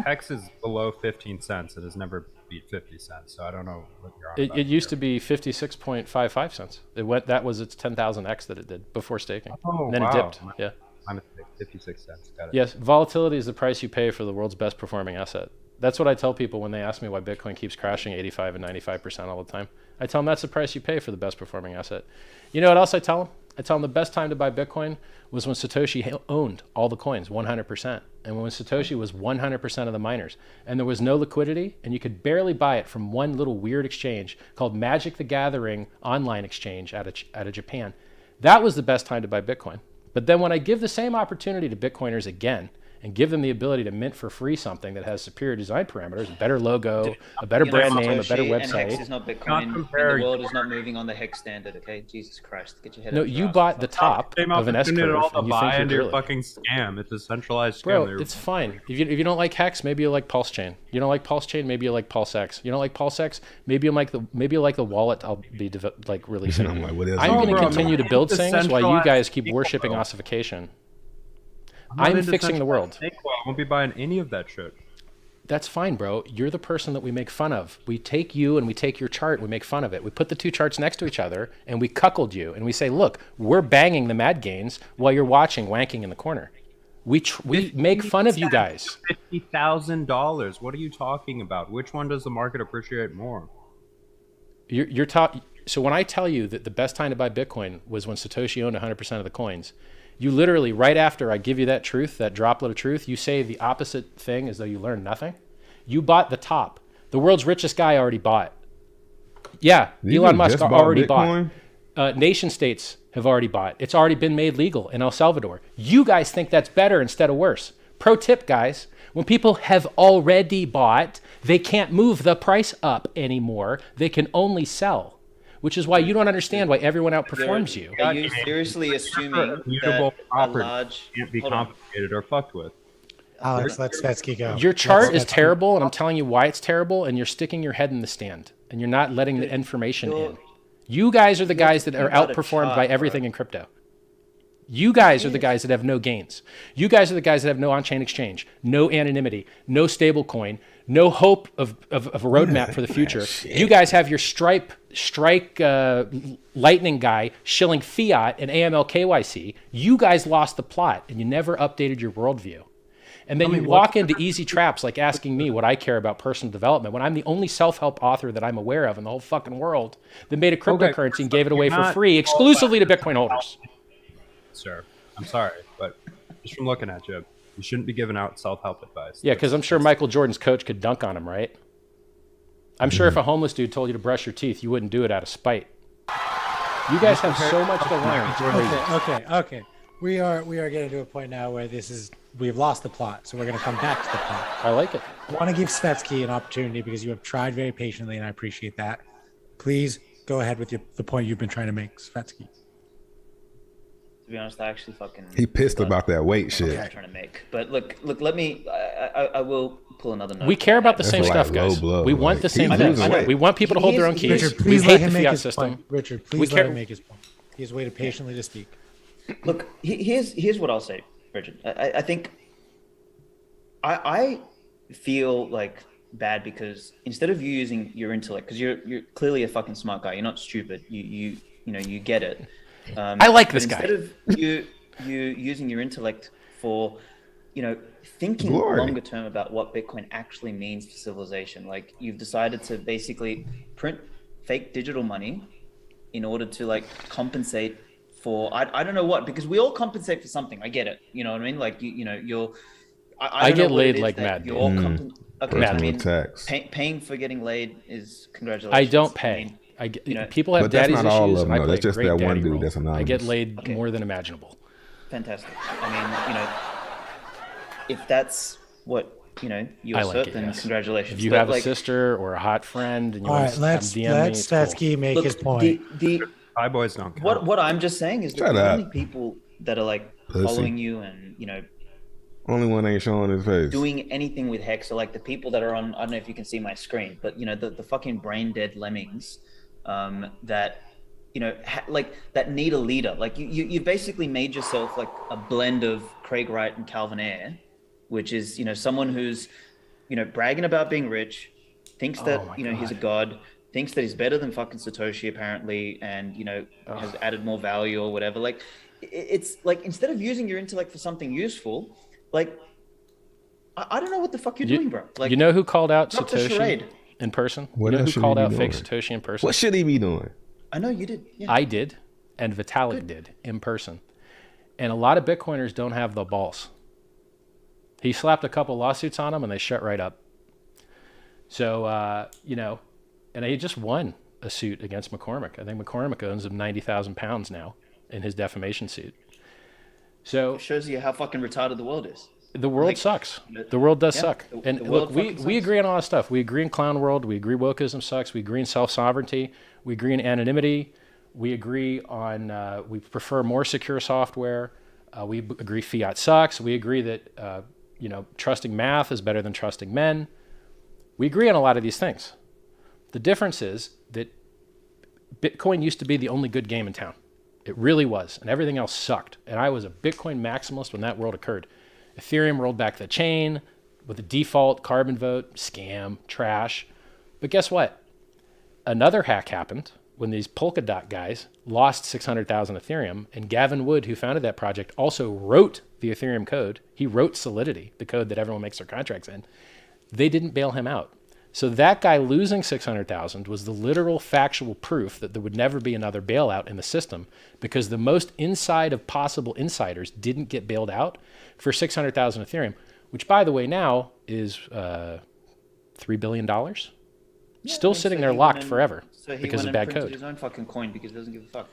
Hex is below 15 cents. It has never beat 50 cents. So I don't know what you're on about. It used to be 56.55 cents. That was its 10,000x that it did before staking. Oh, and then it dipped. Yeah. I'm at 56 cents. Got it. Yes, volatility is the price you pay for the world's best performing asset. That's what I tell people when they ask me why Bitcoin keeps crashing 85 and 95% all the time. I tell them that's the price you pay for the best performing asset. You know what else I tell them? I tell them the best time to buy Bitcoin was when Satoshi owned all the coins, 100%. And when Satoshi was 100% of the miners. And there was no liquidity, and you could barely buy it from one little weird exchange called Magic the Gathering online exchange out of Japan. That was the best time to buy Bitcoin. But then when I give the same opportunity to Bitcoiners again, and give them the ability to mint for free something that has superior design parameters, a better logo, a better brand name, a better website. And Hex is not Bitcoin, and the world is not moving on the Hex standard, okay? Jesus Christ, get your head No, you bought the top of an S-curve, and you think you're really. Fucking scam. It's a centralized scam. Bro, it's fine. If you don't like Hex, maybe you like Pulse Chain. You don't like Pulse Chain, maybe you like Pulse X. You don't like Pulse X, maybe you like the wallet I'll be releasing. I'm like, what is I'm going to continue to build things while you guys keep worshipping ossification. I'm fixing the world. I won't be buying any of that shit. That's fine, bro. You're the person that we make fun of. We take you and we take your chart, we make fun of it. We put the two charts next to each other and we cuckold you and we say, look, we're banging the mad gains while you're watching wanking in the corner. We make fun of you guys. $50,000. What are you talking about? Which one does the market appreciate more? So when I tell you that the best time to buy Bitcoin was when Satoshi owned 100% of the coins, you literally, right after I give you that truth, that droplet of truth, you say the opposite thing as though you learned nothing. You bought the top. The world's richest guy already bought. Yeah, Elon Musk already bought. Nation states have already bought. It's already been made legal in El Salvador. You guys think that's better instead of worse. Pro tip, guys. When people have already bought, they can't move the price up anymore. They can only sell. Which is why you don't understand why everyone outperforms you. Are you seriously assuming that a large... can't be complicated or fucked with? Alex, let Svetsky go. Your chart is terrible, and I'm telling you why it's terrible, and you're sticking your head in the stand, and you're not letting the information in. You guys are the guys that are outperformed by everything in crypto. You guys are the guys that have no gains. You guys are the guys that have no on-chain exchange, no anonymity, no stable coin, no hope of a roadmap for the future. You guys have your strike lightning guy shilling fiat and AML KYC. You guys lost the plot and you never updated your worldview. And then you walk into easy traps like asking me what I care about personal development when I'm the only self-help author that I'm aware of in the whole fucking world that made a cryptocurrency and gave it away for free exclusively to Bitcoin holders. Sir, I'm sorry, but just from looking at you, you shouldn't be giving out self-help advice. Yeah, because I'm sure Michael Jordan's coach could dunk on him, right? I'm sure if a homeless dude told you to brush your teeth, you wouldn't do it out of spite. You guys have so much to learn. Okay. We are getting to a point now where we've lost the plot, so we're going to come back to the plot. I like it. I want to give Svetsky an opportunity because you have tried very patiently, and I appreciate that. Please go ahead with the point you've been trying to make, Svetsky. To be honest, I actually fucking... He pissed about that weight shit. I'm trying to make. But look, let me... I will pull another note. We care about the same stuff, guys. We want the same things. We want people to hold their own keys. Richard, We please hate let the him make fiat his system. point. Richard, please let him make his point. He has waited patiently to speak. Look, here's what I'll say, Richard. I think I feel like bad because instead of you using your intellect, because you're clearly a fucking smart guy. You're not stupid. You get it. I like this guy. Instead of you using your intellect for, thinking longer term about what Bitcoin actually means for civilization, like you've decided to basically print fake digital money in order to compensate for I don't know what, because we all compensate for something. I get it. You know what I mean? Like I get laid like mad. You all tax. Paying for getting laid is congratulations. I don't pay. People have daddy's issues. All of them, and I play that's just great that one daddy dude role. that's anonymous. I get laid more than imaginable. Fantastic. I mean, if that's what you assert, then congratulations. If you have a sister or a hot friend, and you want to let Svetsky make his point. High boys don't count. What I'm just saying is that the only people that are like Pussy. following you and Only one ain't showing his face. doing anything with Hex are like the people that are on. I don't know if you can see my screen, but the fucking brain dead lemmings that like that need a leader. Like you've basically made yourself like a blend of Craig Wright and Calvin Ayre, which is someone who's bragging about being rich, thinks that he's a god, thinks that he's better than fucking Satoshi apparently, and has added more value or whatever. Like it's like, instead of using your intellect for something useful, like I don't know what the fuck you're doing, bro. Like, who called out drop the Satoshi charade. in person? What You know else who should called he out be fake doing? Satoshi in person? What should he be doing? I know you did. Yeah. I did, and Vitalik did in person. And a lot of Bitcoiners don't have the balls. He slapped a couple lawsuits on them, and they shut right up. So, and he just won a suit against McCormick. I think McCormick owns him 90,000 pounds now in his defamation suit. So It shows you how fucking retarded the world is. the world sucks. The world does suck. the And world look, we fucking sucks. agree on a lot of stuff. We agree in clown world. We agree wokeism sucks. We agree in self-sovereignty. We agree in anonymity. We agree on we prefer more secure software. We agree fiat sucks. We agree that trusting math is better than trusting men. We agree on a lot of these things. The difference is that Bitcoin used to be the only good game in town. It really was, and everything else sucked. And I was a Bitcoin maximalist when that world occurred. Ethereum rolled back the chain with a default carbon vote, scam, trash. But guess what? Another hack happened when these Polkadot guys lost 600,000 Ethereum, and Gavin Wood, who founded that project, also wrote the Ethereum code. He wrote Solidity, the code that everyone makes their contracts in. They didn't bail him out. So that guy losing 600,000 was the literal factual proof that there would never be another bailout in the system, because the most inside of possible insiders didn't get bailed out for 600,000 Ethereum, which, by the way, now is $3 billion. Still sitting there locked forever because of bad code. His own fucking coin because he doesn't give a fuck.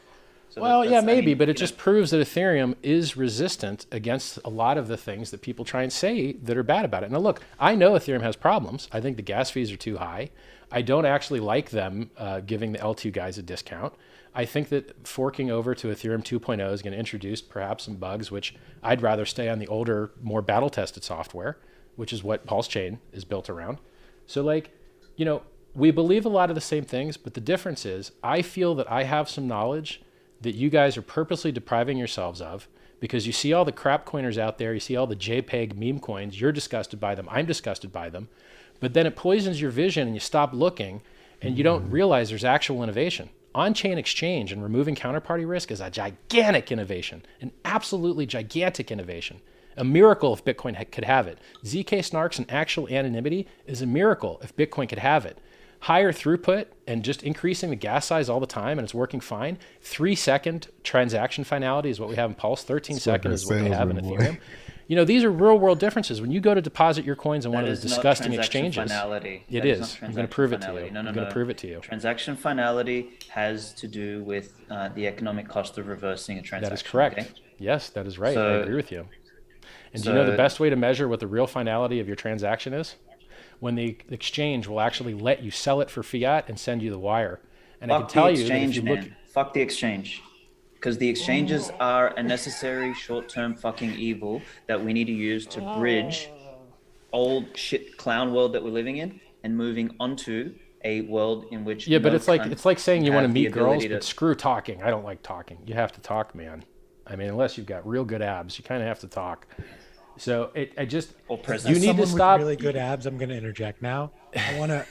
So Well, that's- yeah, maybe, I mean, but it just proves that Ethereum is resistant against a lot of the things that people try and say that are bad about it. Now, look, I know Ethereum has problems. I think the gas fees are too high. I don't actually like them giving the L2 guys a discount. I think that forking over to Ethereum 2.0 is going to introduce perhaps some bugs, which I'd rather stay on the older, more battle-tested software, which is what Pulse Chain is built around. So, we believe a lot of the same things, but the difference is I feel that I have some knowledge that you guys are purposely depriving yourselves of, because you see all the crap coiners out there, you see all the JPEG meme coins, you're disgusted by them, I'm disgusted by them, but then it poisons your vision and you stop looking and you don't realize there's actual innovation. On-chain exchange and removing counterparty risk is a gigantic innovation, an absolutely gigantic innovation. A miracle if Bitcoin could have it. ZK snarks and actual anonymity is a miracle if Bitcoin could have it. Higher throughput and just increasing the gas size all the time, and it's working fine. 3-second transaction finality is what we have in Pulse. 13 seconds is what they have in Ethereum. These are real world differences. When you go to deposit your coins in one of those disgusting exchanges, it is. I'm going to prove it to you. I'm going to prove it to you. Transaction finality has to do with the economic cost of reversing a transaction. That is correct. Okay? Yes, that is right. So- I agree with you. And do you know the best way to measure what the real finality of your transaction is? When the exchange will actually let you sell it for fiat and send you the wire. And I can tell you that if you look, Fuck the exchange. Because the exchanges are a necessary short-term fucking evil that we need to use to bridge old shit clown world that we're living in and moving onto a world in which but it's like saying you want to have the meet girls, ability but screw talking. I don't like talking. You have to talk, man. I mean, unless you've got real good abs, you kind of have to talk. So you As need to someone stop. with really good abs, I'm going to interject now. I want to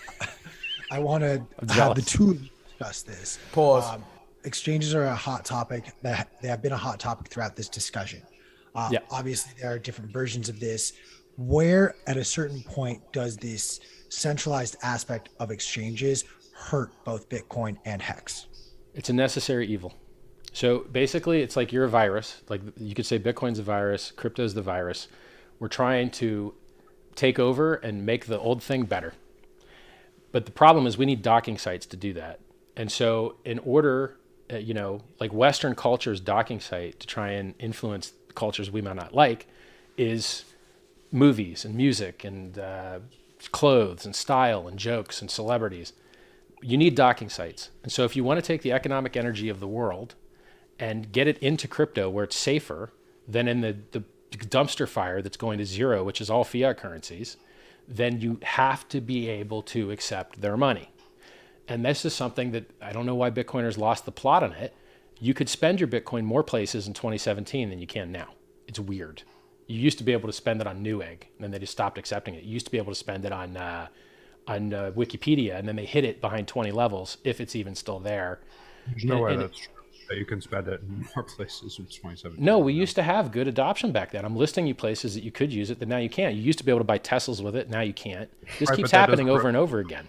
have the jealous. two of you discuss this. Pause. Exchanges are a hot topic. They have been a hot topic throughout this discussion. Yeah. Obviously, there are different versions of this. Where, at a certain point, does this centralized aspect of exchanges hurt both Bitcoin and Hex? It's a necessary evil. So basically, it's like you're a virus. Like you could say Bitcoin's a virus, crypto's the virus. We're trying to take over and make the old thing better. But the problem is we need docking sites to do that. And so in order, like Western culture's docking site to try and influence cultures we might not like is movies and music and clothes and style and jokes and celebrities. You need docking sites. And so if you want to take the economic energy of the world and get it into crypto where it's safer than in the dumpster fire that's going to zero, which is all fiat currencies, then you have to be able to accept their money. And this is something that I don't know why Bitcoiners lost the plot on it. You could spend your Bitcoin more places in 2017 than you can now. It's weird. You used to be able to spend it on Newegg, and then they just stopped accepting it. You used to be able to spend it on Wikipedia, and then they hid it behind 20 levels, if it's even still there. There's no way that's true. That you can spend it in more places in 2017. No, we used to have good adoption back then. I'm listing you places that you could use it that now you can't. You used to be able to buy Teslas with it. Now you can't. This keeps happening over and over again.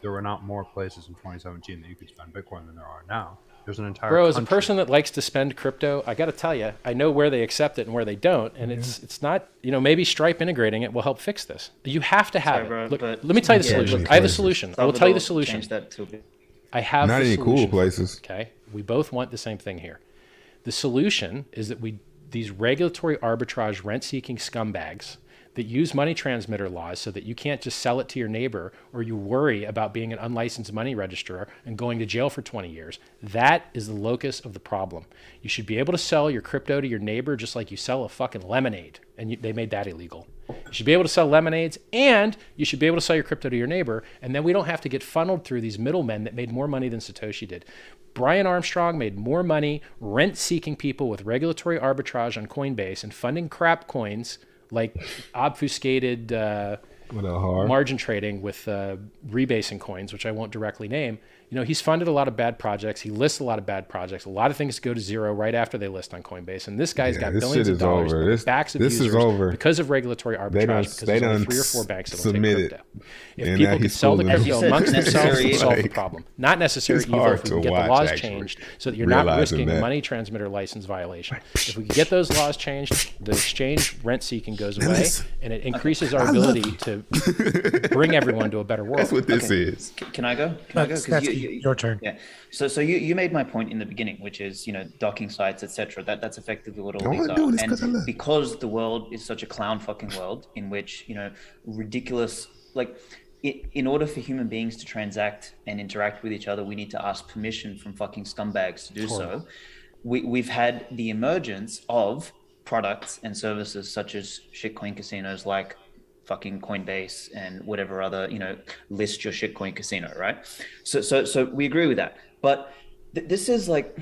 There were not more places in 2017 that you could spend Bitcoin than there are now. There's an entire Bro, as a country. person that likes to spend crypto, I got to tell you, I know where they accept it and where they don't. And it's not, maybe Stripe integrating it will help fix this. You have to have it. Look, let me tell you the solution. I have a solution. I will tell you the solution. I have not any cool places. Okay. We both want the same thing here. The solution is that these regulatory arbitrage rent-seeking scumbags that use money transmitter laws so that you can't just sell it to your neighbor or you worry about being an unlicensed money registrar and going to jail for 20 years. That is the locus of the problem. You should be able to sell your crypto to your neighbor just like you sell a fucking lemonade. And they made that illegal. You should be able to sell lemonades, and you should be able to sell your crypto to your neighbor, and then we don't have to get funneled through these middlemen that made more money than Satoshi did. Brian Armstrong made more money rent-seeking people with regulatory arbitrage on Coinbase and funding crap coins like obfuscated margin trading with rebasing coins, which I won't directly name. He's funded a lot of bad projects. He lists a lot of bad projects. A lot of things go to zero right after they list on Coinbase. And this guy's got billions of dollars on the backs of users because of regulatory arbitrage, because there's only 3 or 4 banks that will take crypto. If people could sell the crypto amongst themselves, it would solve the problem. Not necessary evil if we can get the laws changed so that you're not risking a money transmitter license violation. If we can get those laws changed, the exchange rent-seeking goes away, and it increases our ability to bring everyone to a better world. That's what this is. Can I go? Your turn. Yeah. So you made my point in the beginning, which is docking sites, etc. That's effectively what all these are. And because the world is such a clown fucking world in which ridiculous in order for human beings to transact and interact with each other, we need to ask permission from fucking scumbags to do so. We've had the emergence of products and services such as shitcoin casinos like fucking Coinbase and whatever other, list your shitcoin casino, right? So we agree with that. But this is like...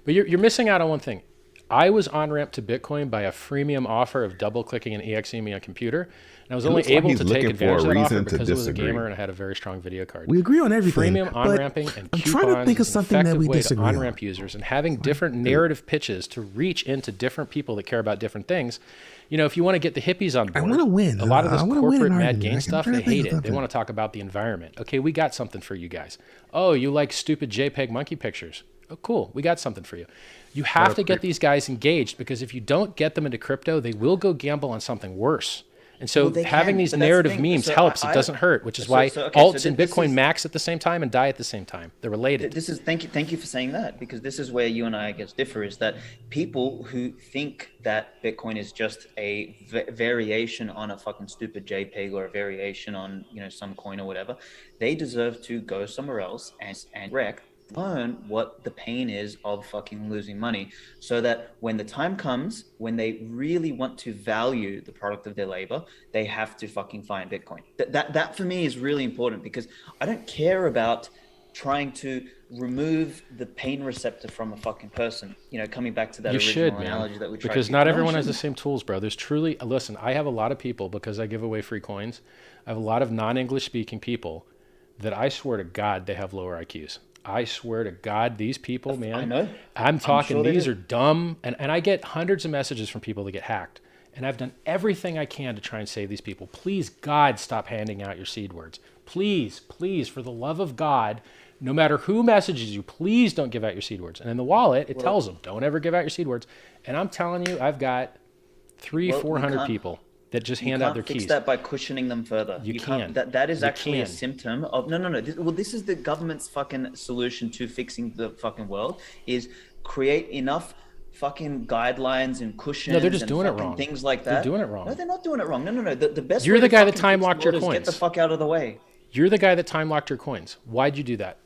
But you're missing out on one thing. I was on-ramped to Bitcoin by a freemium offer of double-clicking an exe on a computer. And I was only able to take advantage of that offer because I was a gamer and I had a very strong video card. We agree on everything. Freemium on-ramping and I'm coupons trying to think of something that we disagree on. On-ramp users and having different narrative pitches to reach into different people that care about different things. If you want to get the hippies on board, I want to win. A lot of this corporate mad argument. gain stuff, they hate it. They want to talk about the environment. Okay, we got something for you guys. Oh, you like stupid JPEG monkey pictures. Oh, cool. We got something for you. You have to get these guys engaged, because if you don't get them into crypto, they will go gamble on something worse. And so having these narrative memes helps. It doesn't hurt, which is why alts and Bitcoin max at the same time and die at the same time. They're related. Thank you for saying that, because this is where you and I guess differ, is that people who think that Bitcoin is just a variation on a fucking stupid JPEG or a variation on some coin or whatever, they deserve to go somewhere else and learn what the pain is of fucking losing money, so that when the time comes, when they really want to value the product of their labor, they have to fucking find Bitcoin. That for me is really important, because I don't care about trying to remove the pain receptor from a fucking person. Coming back to that original analogy that we tried. Because not everyone has the same tools, bro. There's truly, listen, I have a lot of people, because I give away free coins, I have a lot of non-English speaking people that I swear to God they have lower IQs. I swear to God, these people, man, I know. I'm talking, these are dumb. And I get hundreds of messages from people that get hacked. And I've done everything I can to try and save these people. Please, God, stop handing out your seed words. Please, please, for the love of God, no matter who messages you, please don't give out your seed words. And in the wallet, it tells them, don't ever give out your seed words. And I'm telling you, I've got 400 people that just hand out their keys. You can't fix that by cushioning them further. You can. That is actually a symptom of... No. This is the government's fucking solution to fixing the fucking world, is create enough fucking guidelines and cushions. No, they're just doing it wrong. Things like that. They're doing it wrong. No, they're not doing it wrong. No. The best You're way the to guy that fucking time fix locked the your world is coins. Get the fuck out of the way. You're the guy that time locked your coins. Why'd you do that?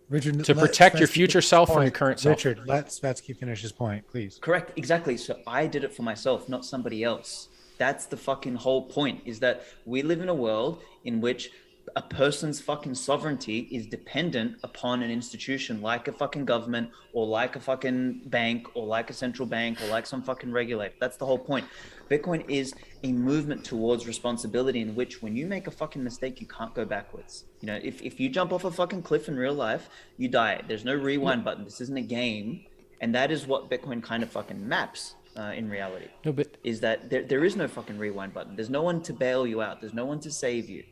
Richard, to let protect your Svetsky future finish his self from your point. current self. Richard, let Svetsky finish his point, please. Correct, exactly. So I did it for myself, not somebody else. That's the fucking whole point, is that we live in a world in which a person's fucking sovereignty is dependent upon an institution like a fucking government or like a fucking bank or like a central bank or like some fucking regulator. That's the whole point. Bitcoin is a movement towards responsibility in which when you make a fucking mistake, you can't go backwards. You know, if you jump off a fucking cliff in real life, you die. There's no rewind button. This isn't a game. And that is what Bitcoin kind of fucking maps in reality. No, but is that there is no fucking rewind button. There's no one to bail you out. There's no one to save you.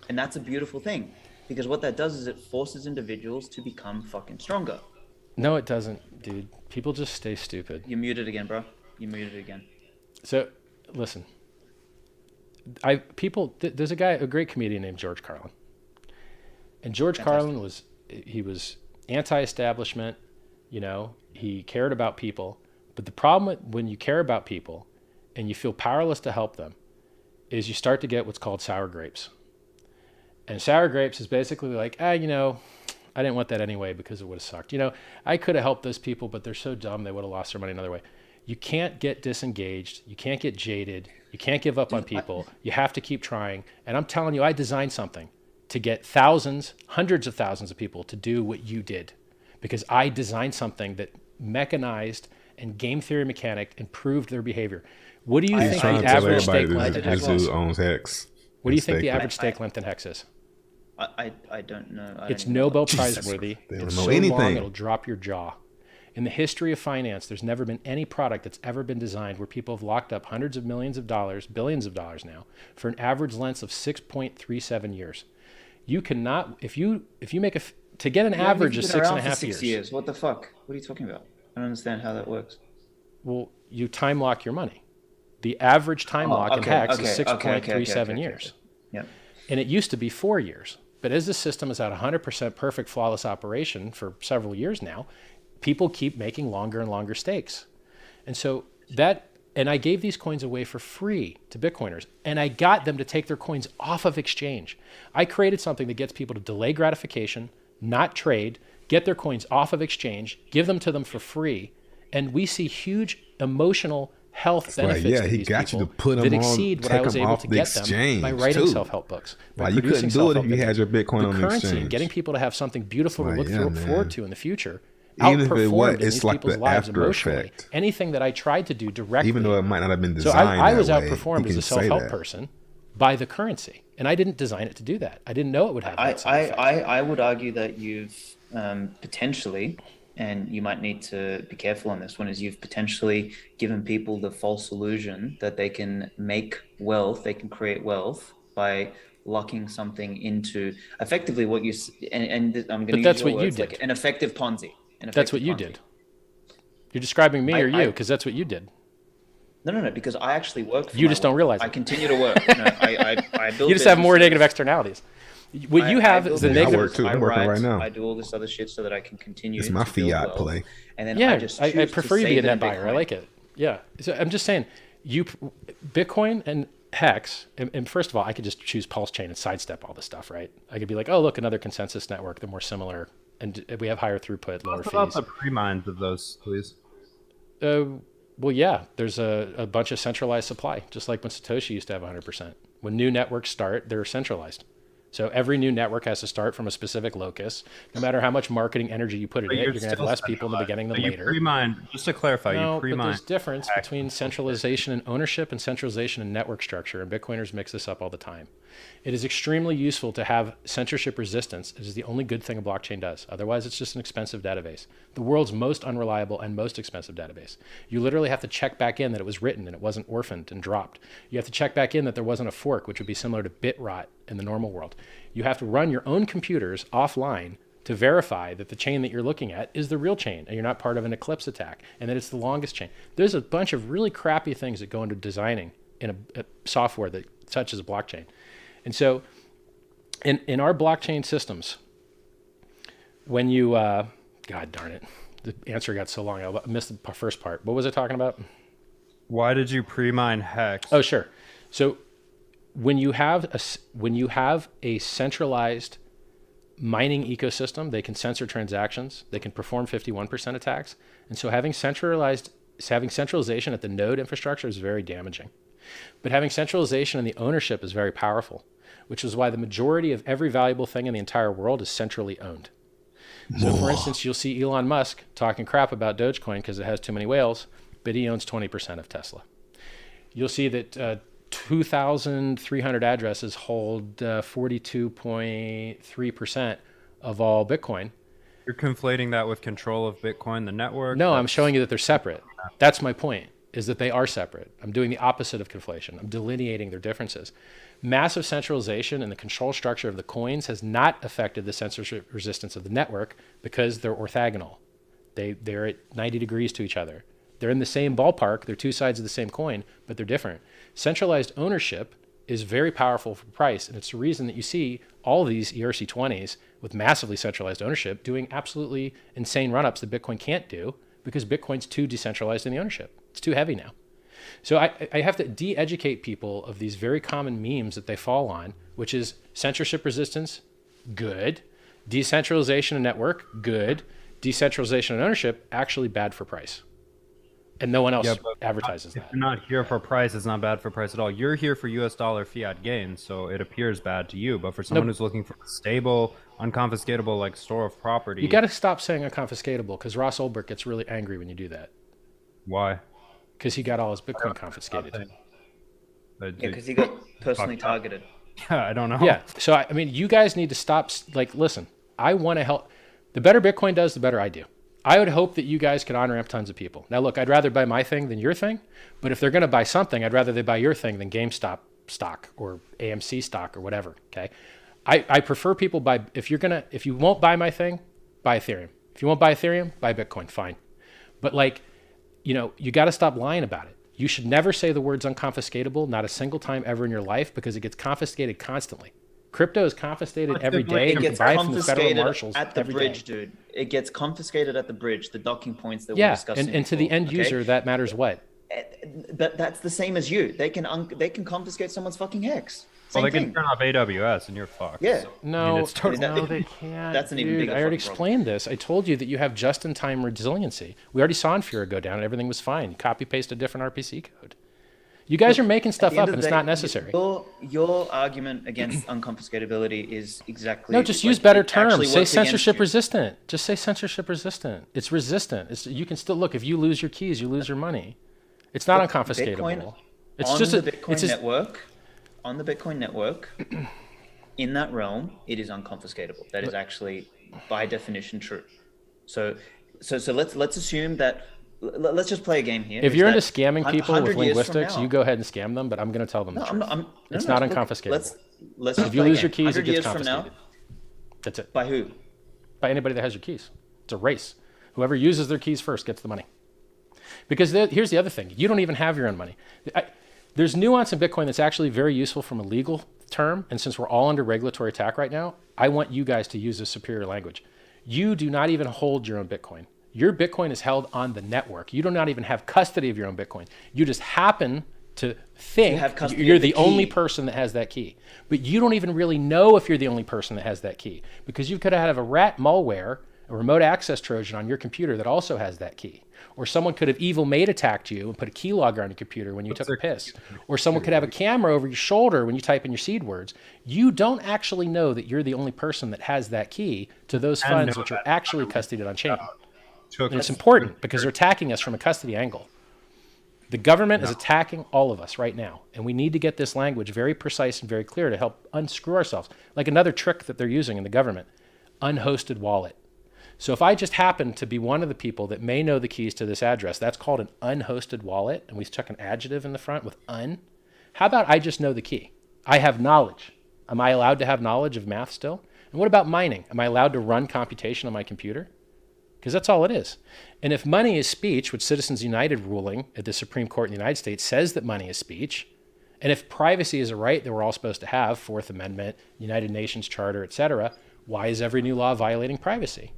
And that's a beautiful thing, because what that does is it forces individuals to become fucking stronger. no, it doesn't, dude. People just stay stupid. You muted again, bro. You muted again. So, listen. There's a great comedian named George Carlin. And George Carlin was anti-establishment, you know, he cared about people. But the problem when you care about people and you feel powerless to help them is you start to get what's called sour grapes. And sour grapes is basically like, you know, I didn't want that anyway because it would have sucked. You know, I could have helped those people, but they're so dumb they would have lost their money another way. You can't get disengaged. You can't get jaded. You can't give up on people. You have to keep trying. And I'm telling you, I designed something to get thousands, hundreds of thousands of people to do what you did, because I designed something that mechanized and game theory mechanic improved their behavior. What do you think the average stake length in Hex is? Owns Hex. What do you think the average stake length in Hex is? I don't know. It's Nobel Prize worthy. It's so long it'll drop your jaw. In the history of finance, there's never been any product that's ever been designed where people have locked up hundreds of millions of dollars, billions of dollars now, for an average length of 6.37 years. You cannot, if you make to get an average of 6.5 years. What the fuck? What are you talking about? I don't understand how that works. Well, you time lock your money. The average time lock in Hex is 6.37 years. Yep. And it used to be 4 years. But as the system is at 100% perfect, flawless operation for several years now, people keep making longer and longer stakes. And so I gave these coins away for free to Bitcoiners, and I got them to take their coins off of exchange. I created something that gets people to delay gratification, not trade, get their coins off of exchange, give them to them for free, and we see huge emotional health benefits to these people that exceed what I was able to get them by writing self-help books. Like you couldn't do it if you had your Bitcoin on the currency exchange. And getting people to have something beautiful to look forward to in the future. Even if it was, it's like the after effect. Anything that I tried to do directly. Even though it might not have been designed so I was that way, outperformed as a self-help person by the currency, and I didn't design it to do that. I didn't know it would have that side effect. I would argue that you've potentially, and you might need to be careful on this one, is you've potentially given people the false illusion that they can make wealth, they can create wealth by locking something into effectively what you and I'm going to use your words, like an effective Ponzi. That's what you did. You're describing me or you, because that's what you did. No, because I actually work for you just don't realize it. I continue to work. No, I build you just have more negative externalities. What you have is the negative. I work too. I'm working right now. I do all this other shit so that I can continue. It's my fiat play. And then I prefer you to be a net buyer. I like it. Yeah. So I'm just saying, Bitcoin and Hex, and first of all, I could just choose Pulse Chain and sidestep all this stuff, right? I could be like, oh, look, another consensus network. They're more similar, and we have higher throughput, lower fees. What about the pre-mines of those, please? Well, yeah, there's a bunch of centralized supply, just like when Satoshi used to have 100%. When new networks start, they're centralized. So every new network has to start from a specific locus. No matter how much marketing energy you put in it, you're going to have less people in the beginning than later. Pre-mine, just to clarify, no, you pre-mine. But there's difference between centralization and ownership and centralization and network structure, and Bitcoiners mix this up all the time. It is extremely useful to have censorship resistance. It is the only good thing a blockchain does. Otherwise, it's just an expensive database. The world's most unreliable and most expensive database. You literally have to check back in that it was written and it wasn't orphaned and dropped. You have to check back in that there wasn't a fork, which would be similar to bit rot in the normal world. You have to run your own computers offline to verify that the chain that you're looking at is the real chain and you're not part of an eclipse attack and that it's the longest chain. There's a bunch of really crappy things that go into designing in a software that touches a blockchain. And so in our blockchain systems, when you, God darn it, the answer got so long, I missed the first part. What was I talking about? Why did you pre-mine Hex? Oh, sure. So when you have a centralized mining ecosystem. They can censor transactions. They can perform 51% attacks. And so having centralization at the node infrastructure is very damaging. But having centralization in the ownership is very powerful, which is why the majority of every valuable thing in the entire world is centrally owned. So for instance, you'll see Elon Musk talking crap about Dogecoin because it has too many whales, but he owns 20% of Tesla. You'll see that 2,300 addresses hold 42.3% of all Bitcoin. You're conflating that with control of Bitcoin, the network? No, I'm showing you that they're separate. That's my point, is that they are separate. I'm doing the opposite of conflation. I'm delineating their differences. Massive centralization in the control structure of the coins has not affected the censorship resistance of the network because they're orthogonal. They're at 90 degrees to each other. They're in the same ballpark. They're two sides of the same coin, but they're different. Centralized ownership is very powerful for price, and it's the reason that you see all these ERC20s with massively centralized ownership doing absolutely insane run-ups that Bitcoin can't do because Bitcoin's too decentralized in the ownership. It's too heavy now. So I have to de-educate people of these very common memes that they fall on, which is censorship resistance, good. Decentralization and network, good. Decentralization and ownership, actually bad for price. And no one else advertises that. If you're not here for price, it's not bad for price at all. You're here for US dollar fiat gains, so it appears bad to you. But for someone who's looking for a stable, unconfiscatable like store of property... You got to stop saying unconfiscatable because Ross Ulbricht gets really angry when you do that. Why? Because he got all his Bitcoin confiscated. Yeah, because he got personally targeted. Yeah, I don't know. Yeah, so I mean, you guys need to stop. Like, listen, I want to help. The better Bitcoin does, the better I do. I would hope that you guys could on-ramp tons of people. Now, look, I'd rather buy my thing than your thing, but if they're going to buy something, I'd rather they buy your thing than GameStop stock or AMC stock or whatever. Okay, I prefer people buy. If you won't buy my thing, buy Ethereum. If you won't buy Ethereum, buy Bitcoin. Fine, but like, you got to stop lying about it. You should never say the words unconfiscatable, not a single time ever in your life, because it gets confiscated constantly. Crypto is confiscated every day. It gets confiscated at the bridge, dude. It gets confiscated at the bridge, the docking points that we're discussing. And to the end user, that matters what? That's the same as you. They can confiscate someone's fucking hex. Well, they can turn off AWS and you're fucked. Yeah. No, no, they can't. That's an even bigger I already problem. explained this. I told you that you have just-in-time resiliency. We already saw Infura go down and everything was fine. You copy-paste a different RPC code. You guys are making stuff up and it's not necessary. Your argument against unconfiscatability is exactly... No, just use better terms. Say censorship resistant. Just say censorship resistant. It's resistant. You can still, look, if you lose your keys, you lose your money. It's not unconfiscatable. It's just the Bitcoin network. On the Bitcoin network, in that realm, it is unconfiscatable. That is actually, by definition, true. So let's assume that. Let's just play a game here. If you're into scamming people with linguistics, you go ahead and scam them. But I'm going to tell them the truth. It's not unconfiscatable. Let's if you lose your keys, it gets confiscated. That's it. By who? By anybody that has your keys. It's a race. Whoever uses their keys first gets the money. Because here's the other thing: you don't even have your own money. There's nuance in Bitcoin that's actually very useful from a legal term. And since we're all under regulatory attack right now, I want you guys to use this superior language. You do not even hold your own Bitcoin. Your Bitcoin is held on the network. You do not even have custody of your own Bitcoin. You just happen to think you're the only person that has that key. But you don't even really know if you're the only person that has that key because you could have a rat malware, a remote access Trojan on your computer that also has that key. Or someone could have evil maid attacked you and put a keylogger on your computer when you took a piss. Or someone could have a camera over your shoulder when you type in your seed words. You don't actually know that you're the only person that has that key to those funds which are actually custodied on chain. And it's important because they're attacking us from a custody angle. The government is attacking all of us right now. And we need to get this language very precise and very clear to help unscrew ourselves. Like another trick that they're using in the government, unhosted wallet. So if I just happen to be one of the people that may know the keys to this address, that's called an unhosted wallet. And we stuck an adjective in the front with un. How about I just know the key? I have knowledge. Am I allowed to have knowledge of math still? And what about mining? Am I allowed to run computation on my computer? Because that's all it is. And if money is speech, which Citizens United ruling at the Supreme Court in the United States says that money is speech, and if privacy is a right that we're all supposed to have, Fourth Amendment, United Nations Charter, etc., why is every new law violating privacy?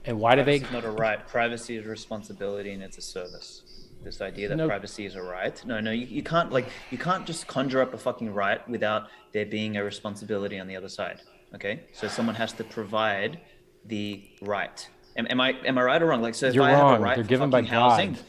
And why do they... Privacy is not a right. Privacy is a responsibility and it's a service. This idea that privacy is a right. No, you can't just conjure up a fucking right without there being a responsibility on the other side. Okay, so someone has to provide the right. Am I right or wrong? Like, so if You're I have wrong. a right They're for given by fucking housing, God.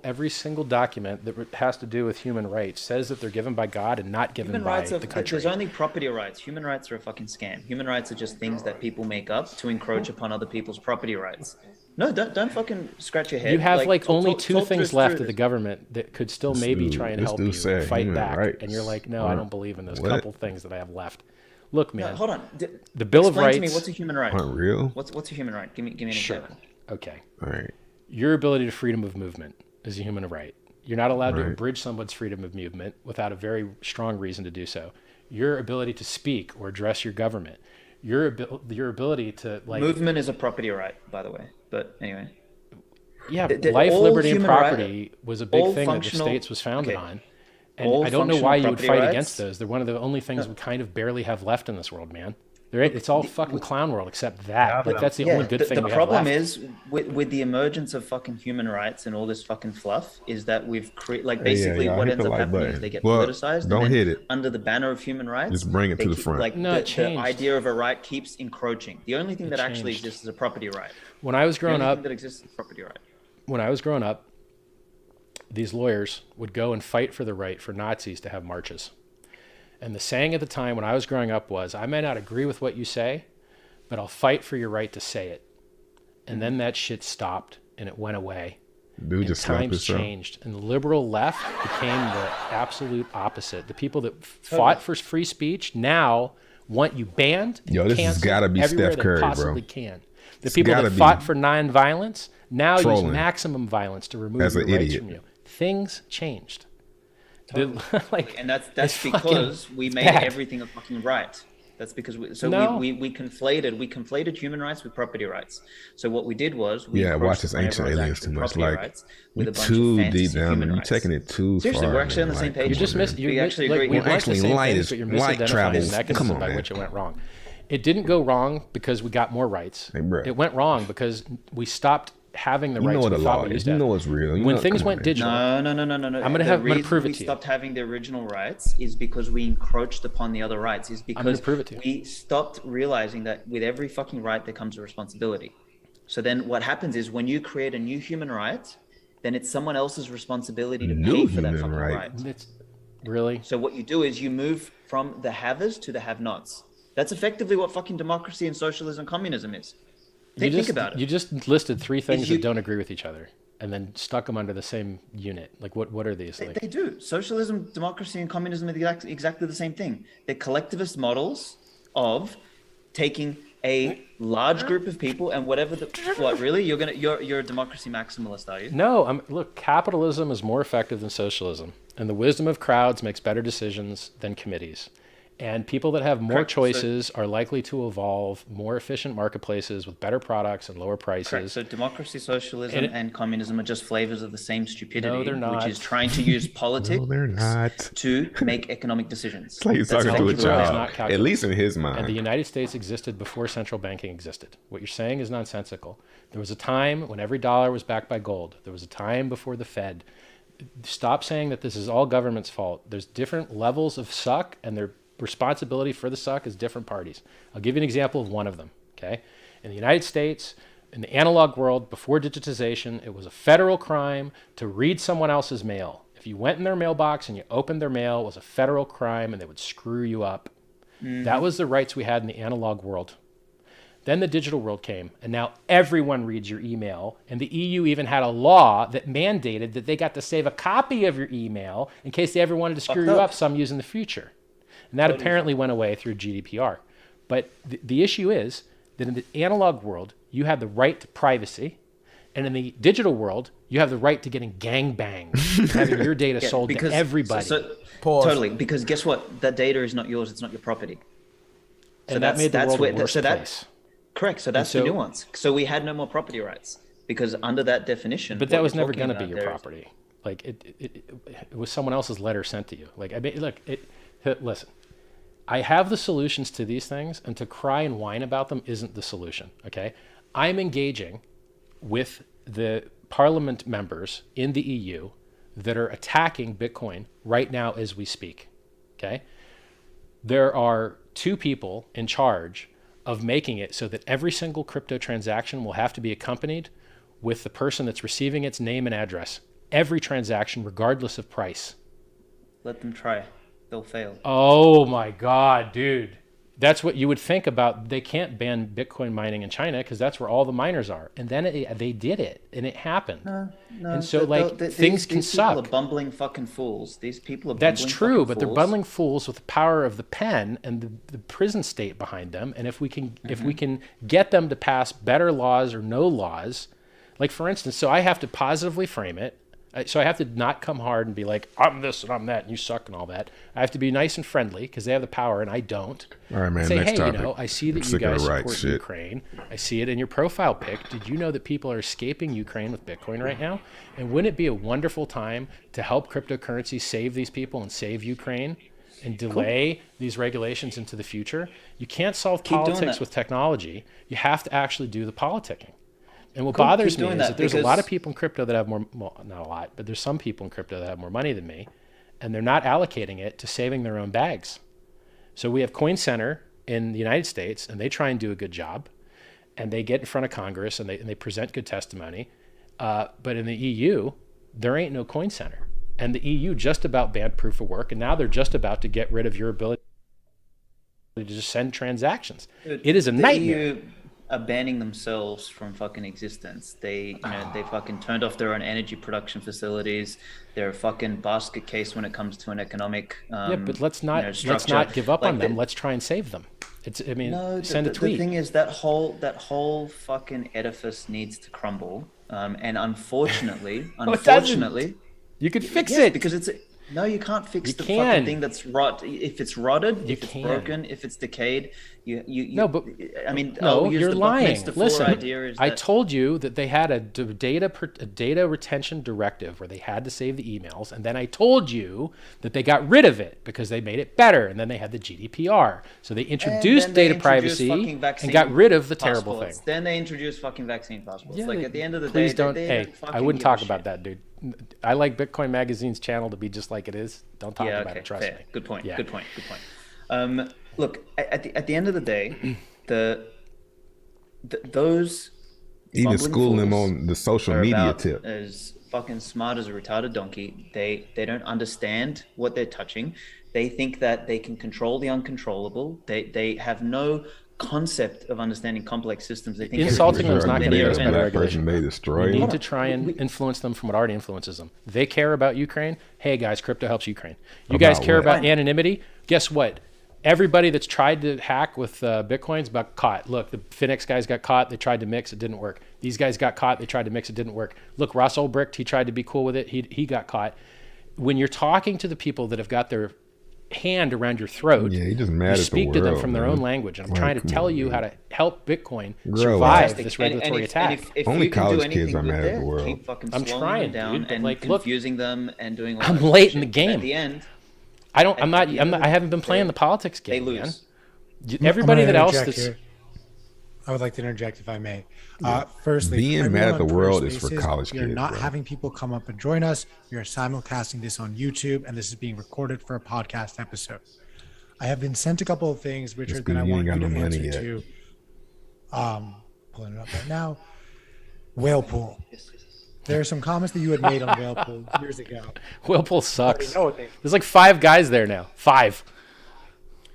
Every single document that has to do with human rights says that they're given by God and not given human by rights the country. there's only property rights. Human rights are a fucking scam. Human rights are just things that people make up to encroach upon other people's property rights. No, don't fucking scratch your head. You have like talk- only talk- two talk things through left this. of the government that could still maybe try and help you fight human back. rights. And you're like, no, I don't believe in those What? couple things that I have left. Look, man. No, hold on. The Bill of Explain Rights. to me what's a human right. Aren't real? What's a human right? Give me an example. Okay. All right. Your ability to freedom of movement is a human right. You're not allowed to Right. abridge someone's freedom of movement without a very strong reason to do so. Your ability to speak or address your government. Your ability to like Movement is a property right, by the way. But anyway. Yeah, The- life, all liberty, and human property was a big all thing that the functional- states was founded okay. on. And All I don't know functional why you would property fight rights- against those. They're one of the only things we kind of barely have left in this world, man. It's all fucking clown world except that. Like that's the only good thing the we problem have left. is with the emergence of fucking human rights and all this fucking fluff is that we've created like basically y'all what hit ends the up like happening button. is they get Well, politicized. don't and then hit it. under the banner of human rights. Just bring it they to the keep- front. Like No, it the changed. idea of a right keeps encroaching. The only thing that actually changed. exists is a property right. When I was The growing only thing up, that exists is property right. when I was growing up, these lawyers would go and fight for the right for Nazis to have marches. And the saying at the time when I was growing up was, I may not agree with what you say, but I'll fight for your right to say it. And then that shit stopped and it went away. Dude And just slapped times himself. changed. And the liberal left became the absolute opposite. The people that fought for free speech now want you banned and Yo, this has canceled gotta be everywhere Steph they Curry, bro. possibly can. The It's people gotta that be fought for non-violence now trolling use maximum violence to remove as your an rights idiot. from you. Things changed. Like, And that's it's because we made bad. everything a fucking right. That's because we No. conflated human rights with property rights. So what we did was we Yeah, encroached watch this upon ancient everyone's aliens actual too much. property Like, rights you with a bunch too of deep fantasy down. human You're rights. taking it too Seriously, far. we're actually on the man. same Like, page. come You just on, missed. man. You We actually like, agree. we Well, want actually, the same light things, is- but you're light misidentifying travels. the mechanism Come on, by man. which it went wrong. It didn't go wrong because we got more rights. Hey, bro. It went wrong because we stopped having the You rights know what we the thought law we is. used to You have. know what's real. You When know- things come on, went man. digital, No. I'm gonna The prove it reason to we you. stopped having the original rights is because we encroached upon the other rights. Is because prove it to you. we stopped realizing that with every fucking right there comes a responsibility. So then what happens is when you create a new human right, then it's someone else's responsibility to New pay for that human fucking right. right. It's really. So what you do is you move from the havers to the have-nots. That's effectively what fucking democracy and socialism and communism is. Think about it. You just listed three things you- that don't agree with each other, and then stuck them under the same unit. Like, what are these? Like, They do. Socialism, democracy, and communism are exactly the same thing. They're collectivist models of taking a large group of people and whatever the what really you're a democracy maximalist, are you? no, look, capitalism is more effective than socialism, and the wisdom of crowds makes better decisions than committees. And people that have more Correct. So- choices are likely to evolve more efficient marketplaces with better products and lower Correct. prices. So democracy, socialism, and communism are just flavors of the same stupidity, No, they're not. which is trying to use politics No, they're not. to make economic decisions. It's like he's That's talking to a effectively what it is. not child. calculated. At least in his And the mind. United States existed before central banking existed. What you're saying is nonsensical. There was a time when every dollar was backed by gold. There was a time before the Fed. Stop saying that this is all government's fault. There's different levels of suck, and their responsibility for the suck is different parties. I'll give you an example of one of them, okay? In the United States, in the analog world, before digitization, it was a federal crime to read someone else's mail. If you went in their mailbox and you opened their mail, it was a federal crime, and they would screw you up. That was the rights we had in the analog world. Then the digital world came, and now everyone reads your email. And the EU even had a law that mandated that they got to save a copy of your email in case they ever wanted to screw you up some use in the future. And that apparently went away through GDPR. But the issue is that in the analog world, you have the right to privacy. And in the digital world, you have the right to getting gangbanged, having your data sold to everybody. Totally, because guess what? That data is not yours. It's not your property. And that made the world a worse place. Correct. So that's the nuance. So we had no more property rights because under that definition. But that was never going to be your property. Like it was someone else's letter sent to you. Like I mean, look, listen. I have the solutions to these things, and to cry and whine about them isn't the solution. Okay, I'm engaging with the parliament members in the EU that are attacking Bitcoin right now as we speak. Okay. there are two people in charge of making it so that every single crypto transaction will have to be accompanied with the person that's receiving its name and address. Every transaction, regardless of price. Let them try. They'll fail. Oh my God, dude. That's what you would think about. They can't ban Bitcoin mining in China because that's where all the miners are. And then they did it, and it happened. No. And so, things can suck. These people are bumbling fucking fools. These people are That's bumbling true, fucking but they're fools. bundling fools with the power of the pen and the prison state behind them. And if we can get them to pass better laws or no laws, like for instance, so I have to positively frame it. So I have to not come hard and be like, I'm this and I'm that and you suck and all that. I have to be nice and friendly because they have the power and I don't. All right, man. Say, Next hey, topic. I see that you guys support Ukraine. I see it in your profile pic. Did you know that people are escaping Ukraine with Bitcoin right now? And wouldn't it be a wonderful time to help cryptocurrency save these people and save Ukraine and delay these regulations into the future? You can't solve politics with technology. You have to actually do the politicking. And what bothers me is that there's a lot of people in crypto that have more, well, not a lot, but there's some people in crypto that have more money than me, and they're not allocating it to saving their own bags. So we have Coin Center in the United States, and they try and do a good job, and they get in front of Congress, and they present good testimony. But in the EU, there ain't no Coin Center. And the EU just about banned proof of work, and now they're just about to get rid of your ability to just send transactions. It is a nightmare. EU are banning themselves from fucking existence. They fucking turned off their own energy production facilities. They're a fucking basket case when it comes to an economic but let's not give up on them. Let's try and save them. Send a tweet. The thing is that whole fucking edifice needs to crumble. And unfortunately, you could fix it because no, you can't fix fucking thing that's rot. If it's rotted, if it's broken, if it's decayed, you're lying. Listen, I told you that they had a data retention directive where they had to save the emails, and then I told you that they got rid of it because they made it better, and then they had the GDPR, so they introduced data privacy and got rid of the terrible thing. Then they introduced fucking vaccine passports. Yeah, at the end of the day, please don't. I wouldn't talk about that, dude. I like Bitcoin Magazine's channel to be just like it is. Don't talk about it. Trust me. Good point. Yeah. Good point. Look, at the end of the day, those even schooling them on the social media tip as fucking smart as a retarded donkey. They don't understand what they're touching. They think that they can control the uncontrollable. They have no concept of understanding complex systems. They think insulting them is not going to get us better regulation. You need to try and influence them from what already influences them. They care about Ukraine. Hey guys, crypto helps Ukraine. You guys care about anonymity. Guess what? Everybody that's tried to hack with Bitcoins got caught. Look, the Phoenix guys got caught. They tried to mix. It didn't work. These guys got caught. They tried to mix. It didn't work. Look, Ross Ulbricht, he tried to be cool with it. He got caught. When you're talking to the people that have got their hand around your throat, he just mad you at speak the to them world, from their own language, and I'm trying to tell you how to help Bitcoin Grow survive up. this regulatory attack. If Only you can college do anything kids are good mad at there, the world. keep fucking I'm slowing trying, them down dude, and confusing them and doing. I'm late in the shit. game. At the end, I haven't been playing the politics game. They lose. Man. Everybody that else that's I would like to interject if I may. Firstly, being mad at the world is for Spaces, college kids. You're not bro. having people come up and join us. We are simulcasting this on YouTube, and this is being recorded for a podcast episode. I have been sent a couple of things, Richard, that I want you to answer to. Pulling it up right now. Whale pool. There are some comments that you had made on whale pool years ago. Whale pool sucks. There's like 5 guys there now. 5.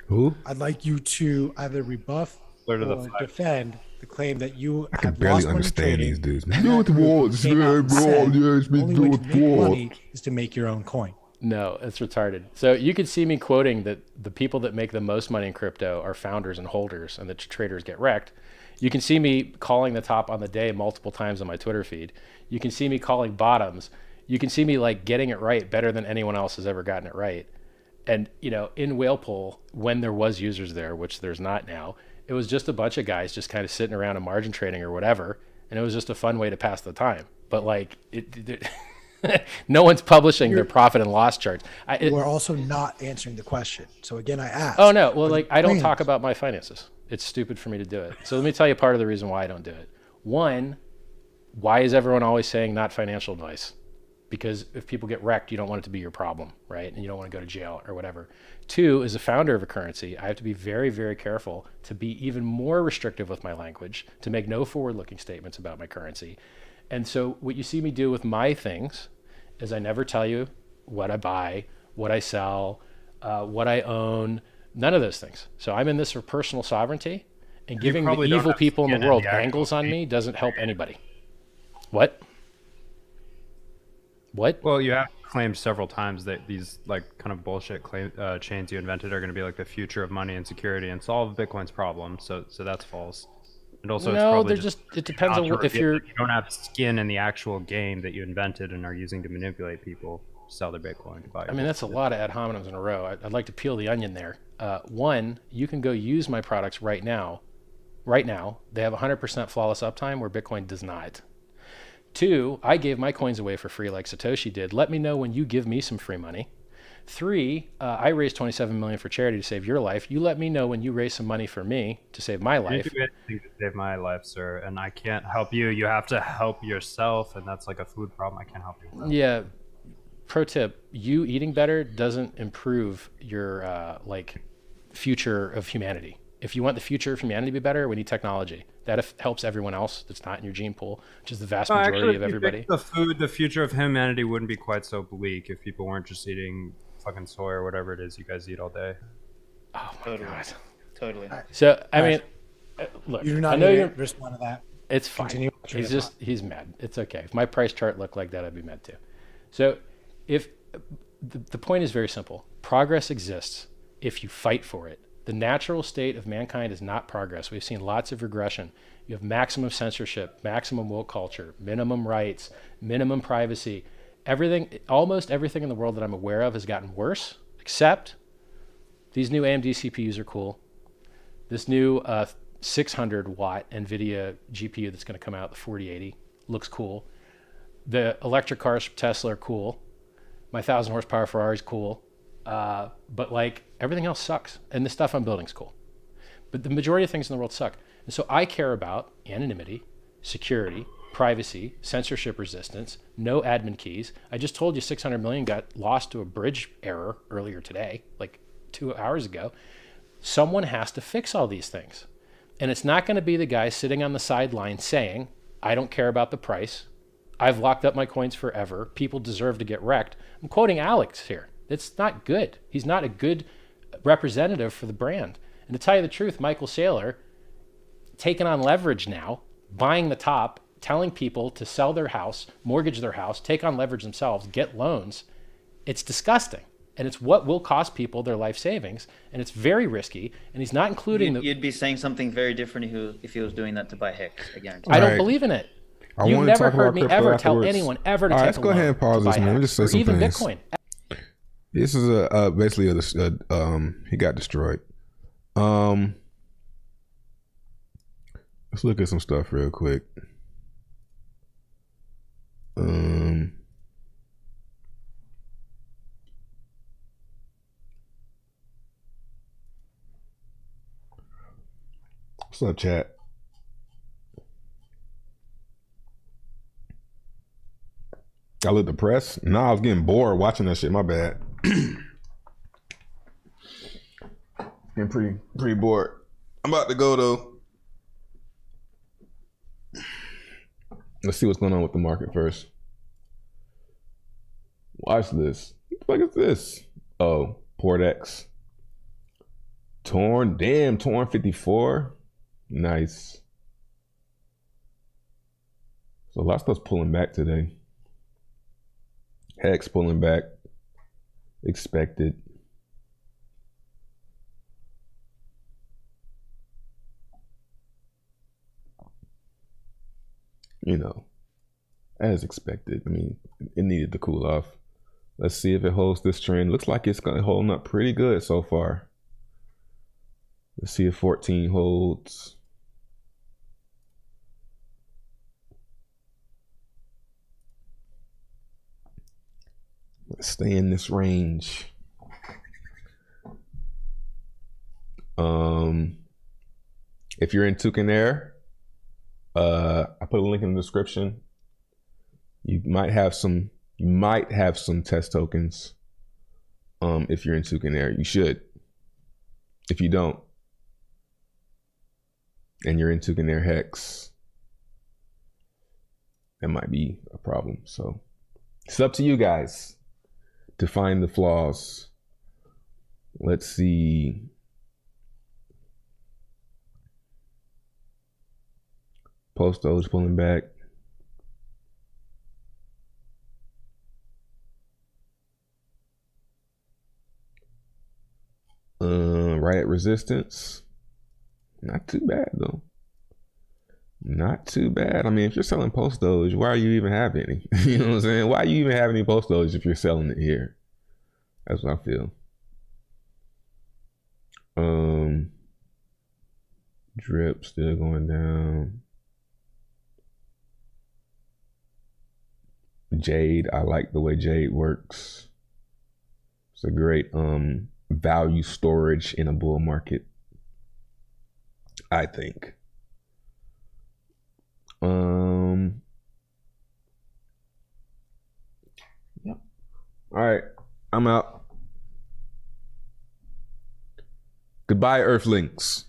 Who? I'd like you to either rebuff or defend the claim that you I can have barely lost money understand trading, these dudes. and Do that it you towards came out and said the only way to make what. money is to make your own coin. No, it's retarded. So you could see me quoting that the people that make the most money in crypto are founders and holders, and the traders get wrecked. You can see me calling the top on the day multiple times on my Twitter feed. You can see me calling bottoms. You can see me like getting it right better than anyone else has ever gotten it right. And, in Whalepool, when there was users there, which there's not now, it was just a bunch of guys just kind of sitting around and margin trading or whatever. And it was just a fun way to pass the time. But like, no one's publishing their profit and loss charts. We're also not answering the question. So again, I asked. Oh, no. Well, I don't talk about my finances. It's stupid for me to do it. So let me tell you part of the reason why I don't do it. One, why is everyone always saying not financial advice? because if people get wrecked, you don't want it to be your problem, right? And you don't want to go to jail or whatever. 2, as a founder of a currency, I have to be very, very careful to be even more restrictive with my language, to make no forward-looking statements about my currency. And so what you see me do with my things is I never tell you what I buy, what I sell, what I own, none of those things. So I'm in this for personal sovereignty, and giving the evil people in the world angles on me doesn't help anybody. What? Well, you have claimed several times that these like kind of bullshit chains you invented are going to be like the future of money and security and solve Bitcoin's problem. So that's false. And also, it's probably it depends on if you don't have skin in the actual game that you invented and are using to manipulate people to sell their Bitcoin. I mean, that's a lot of ad hominems in a row. I'd like to peel the onion there. 1, you can go use my products right now. Right now, they have 100% flawless uptime where Bitcoin does not. 2, I gave my coins away for free like Satoshi did. Let me know when you give me some free money. 3, I raised $27 million for charity to save your life. You let me know when you raise some money for me to save my life. You do anything to save my life, sir, and I can't help you. You have to help yourself, and that's like a food problem. I can't help you with that. Yeah. Pro tip, you eating better doesn't improve your future of humanity. If you want the future of humanity to be better, we need technology. That helps everyone else that's not in your gene pool, which is the vast majority of everybody. The future of humanity wouldn't be quite so bleak if people weren't just eating fucking soy or whatever it is you guys eat all day. Oh my God. Totally. So, I mean, look, You do not I know need you're to respond to that. It's fine. He's mad. It's okay. If my price chart looked like that, I'd be mad too. So if the point is very simple, progress exists if you fight for it. The natural state of mankind is not progress. We've seen lots of regression. You have maximum censorship, maximum woke culture, minimum rights, minimum privacy. Almost everything in the world that I'm aware of has gotten worse, except these new AMD CPUs are cool. This new 600 watt NVIDIA GPU that's going to come out, the 4080, looks cool. The electric cars from Tesla are cool. My 1,000 horsepower Ferrari is cool. But like everything else sucks, and the stuff I'm building is cool. But the majority of things in the world suck. And so I care about anonymity, security, privacy, censorship resistance, no admin keys. I just told you 600 million got lost to a bridge error earlier today, like 2 hours ago. Someone has to fix all these things. And it's not going to be the guy sitting on the sideline saying, I don't care about the price. I've locked up my coins forever. People deserve to get wrecked. I'm quoting Alex here. It's not good. He's not a good representative for the brand. And to tell you the truth, Michael Saylor, taking on leverage now, buying the top, telling people to sell their house, mortgage their house, take on leverage themselves, get loans. It's disgusting. And it's what will cost people their life savings. And it's very risky. And he's not including You'd be saying something very different if he was doing that to buy Hex, I guarantee. I don't believe in it. You've never heard me ever tell anyone ever to take a loan. Let's go ahead and pause this, man. Let me just say some even things. Bitcoin. This is basically he got destroyed. Let's look at some stuff real quick. What's up, chat? I look depressed. Nah, I was getting bored watching that shit. My bad. Getting pretty bored. I'm about to go though. Let's see what's going on with the market first. Watch this. What the fuck is this? Oh, Portex. Torn 54. Nice. So a lot of stuff's pulling back today. Hex pulling back. Expected. You know, as expected. I mean, it needed to cool off. Let's see if it holds this trend. Looks like it's gonna hold up pretty good so far. Let's see if 14 holds. Let's stay in this range. If you're in Toucan Air, I put a link in the description. You might have some You might have some test tokens. If you're in Toucan Air, you should. If you don't, and you're in Toucan Air Hex, that might be a problem. So it's up to you guys to find the flaws. Let's see. Posto's pulling back. Right at resistance. Not too bad though. Not too bad. I mean, if you're selling post doge, why are you even have any? You know what I'm saying? Why you even have any post doge if you're selling it here? That's what I feel. Drip still going down. Jade, I like the way Jade works. It's a great value storage in a bull market, I think. Yep. All right, I'm out. Goodbye, Earthlings.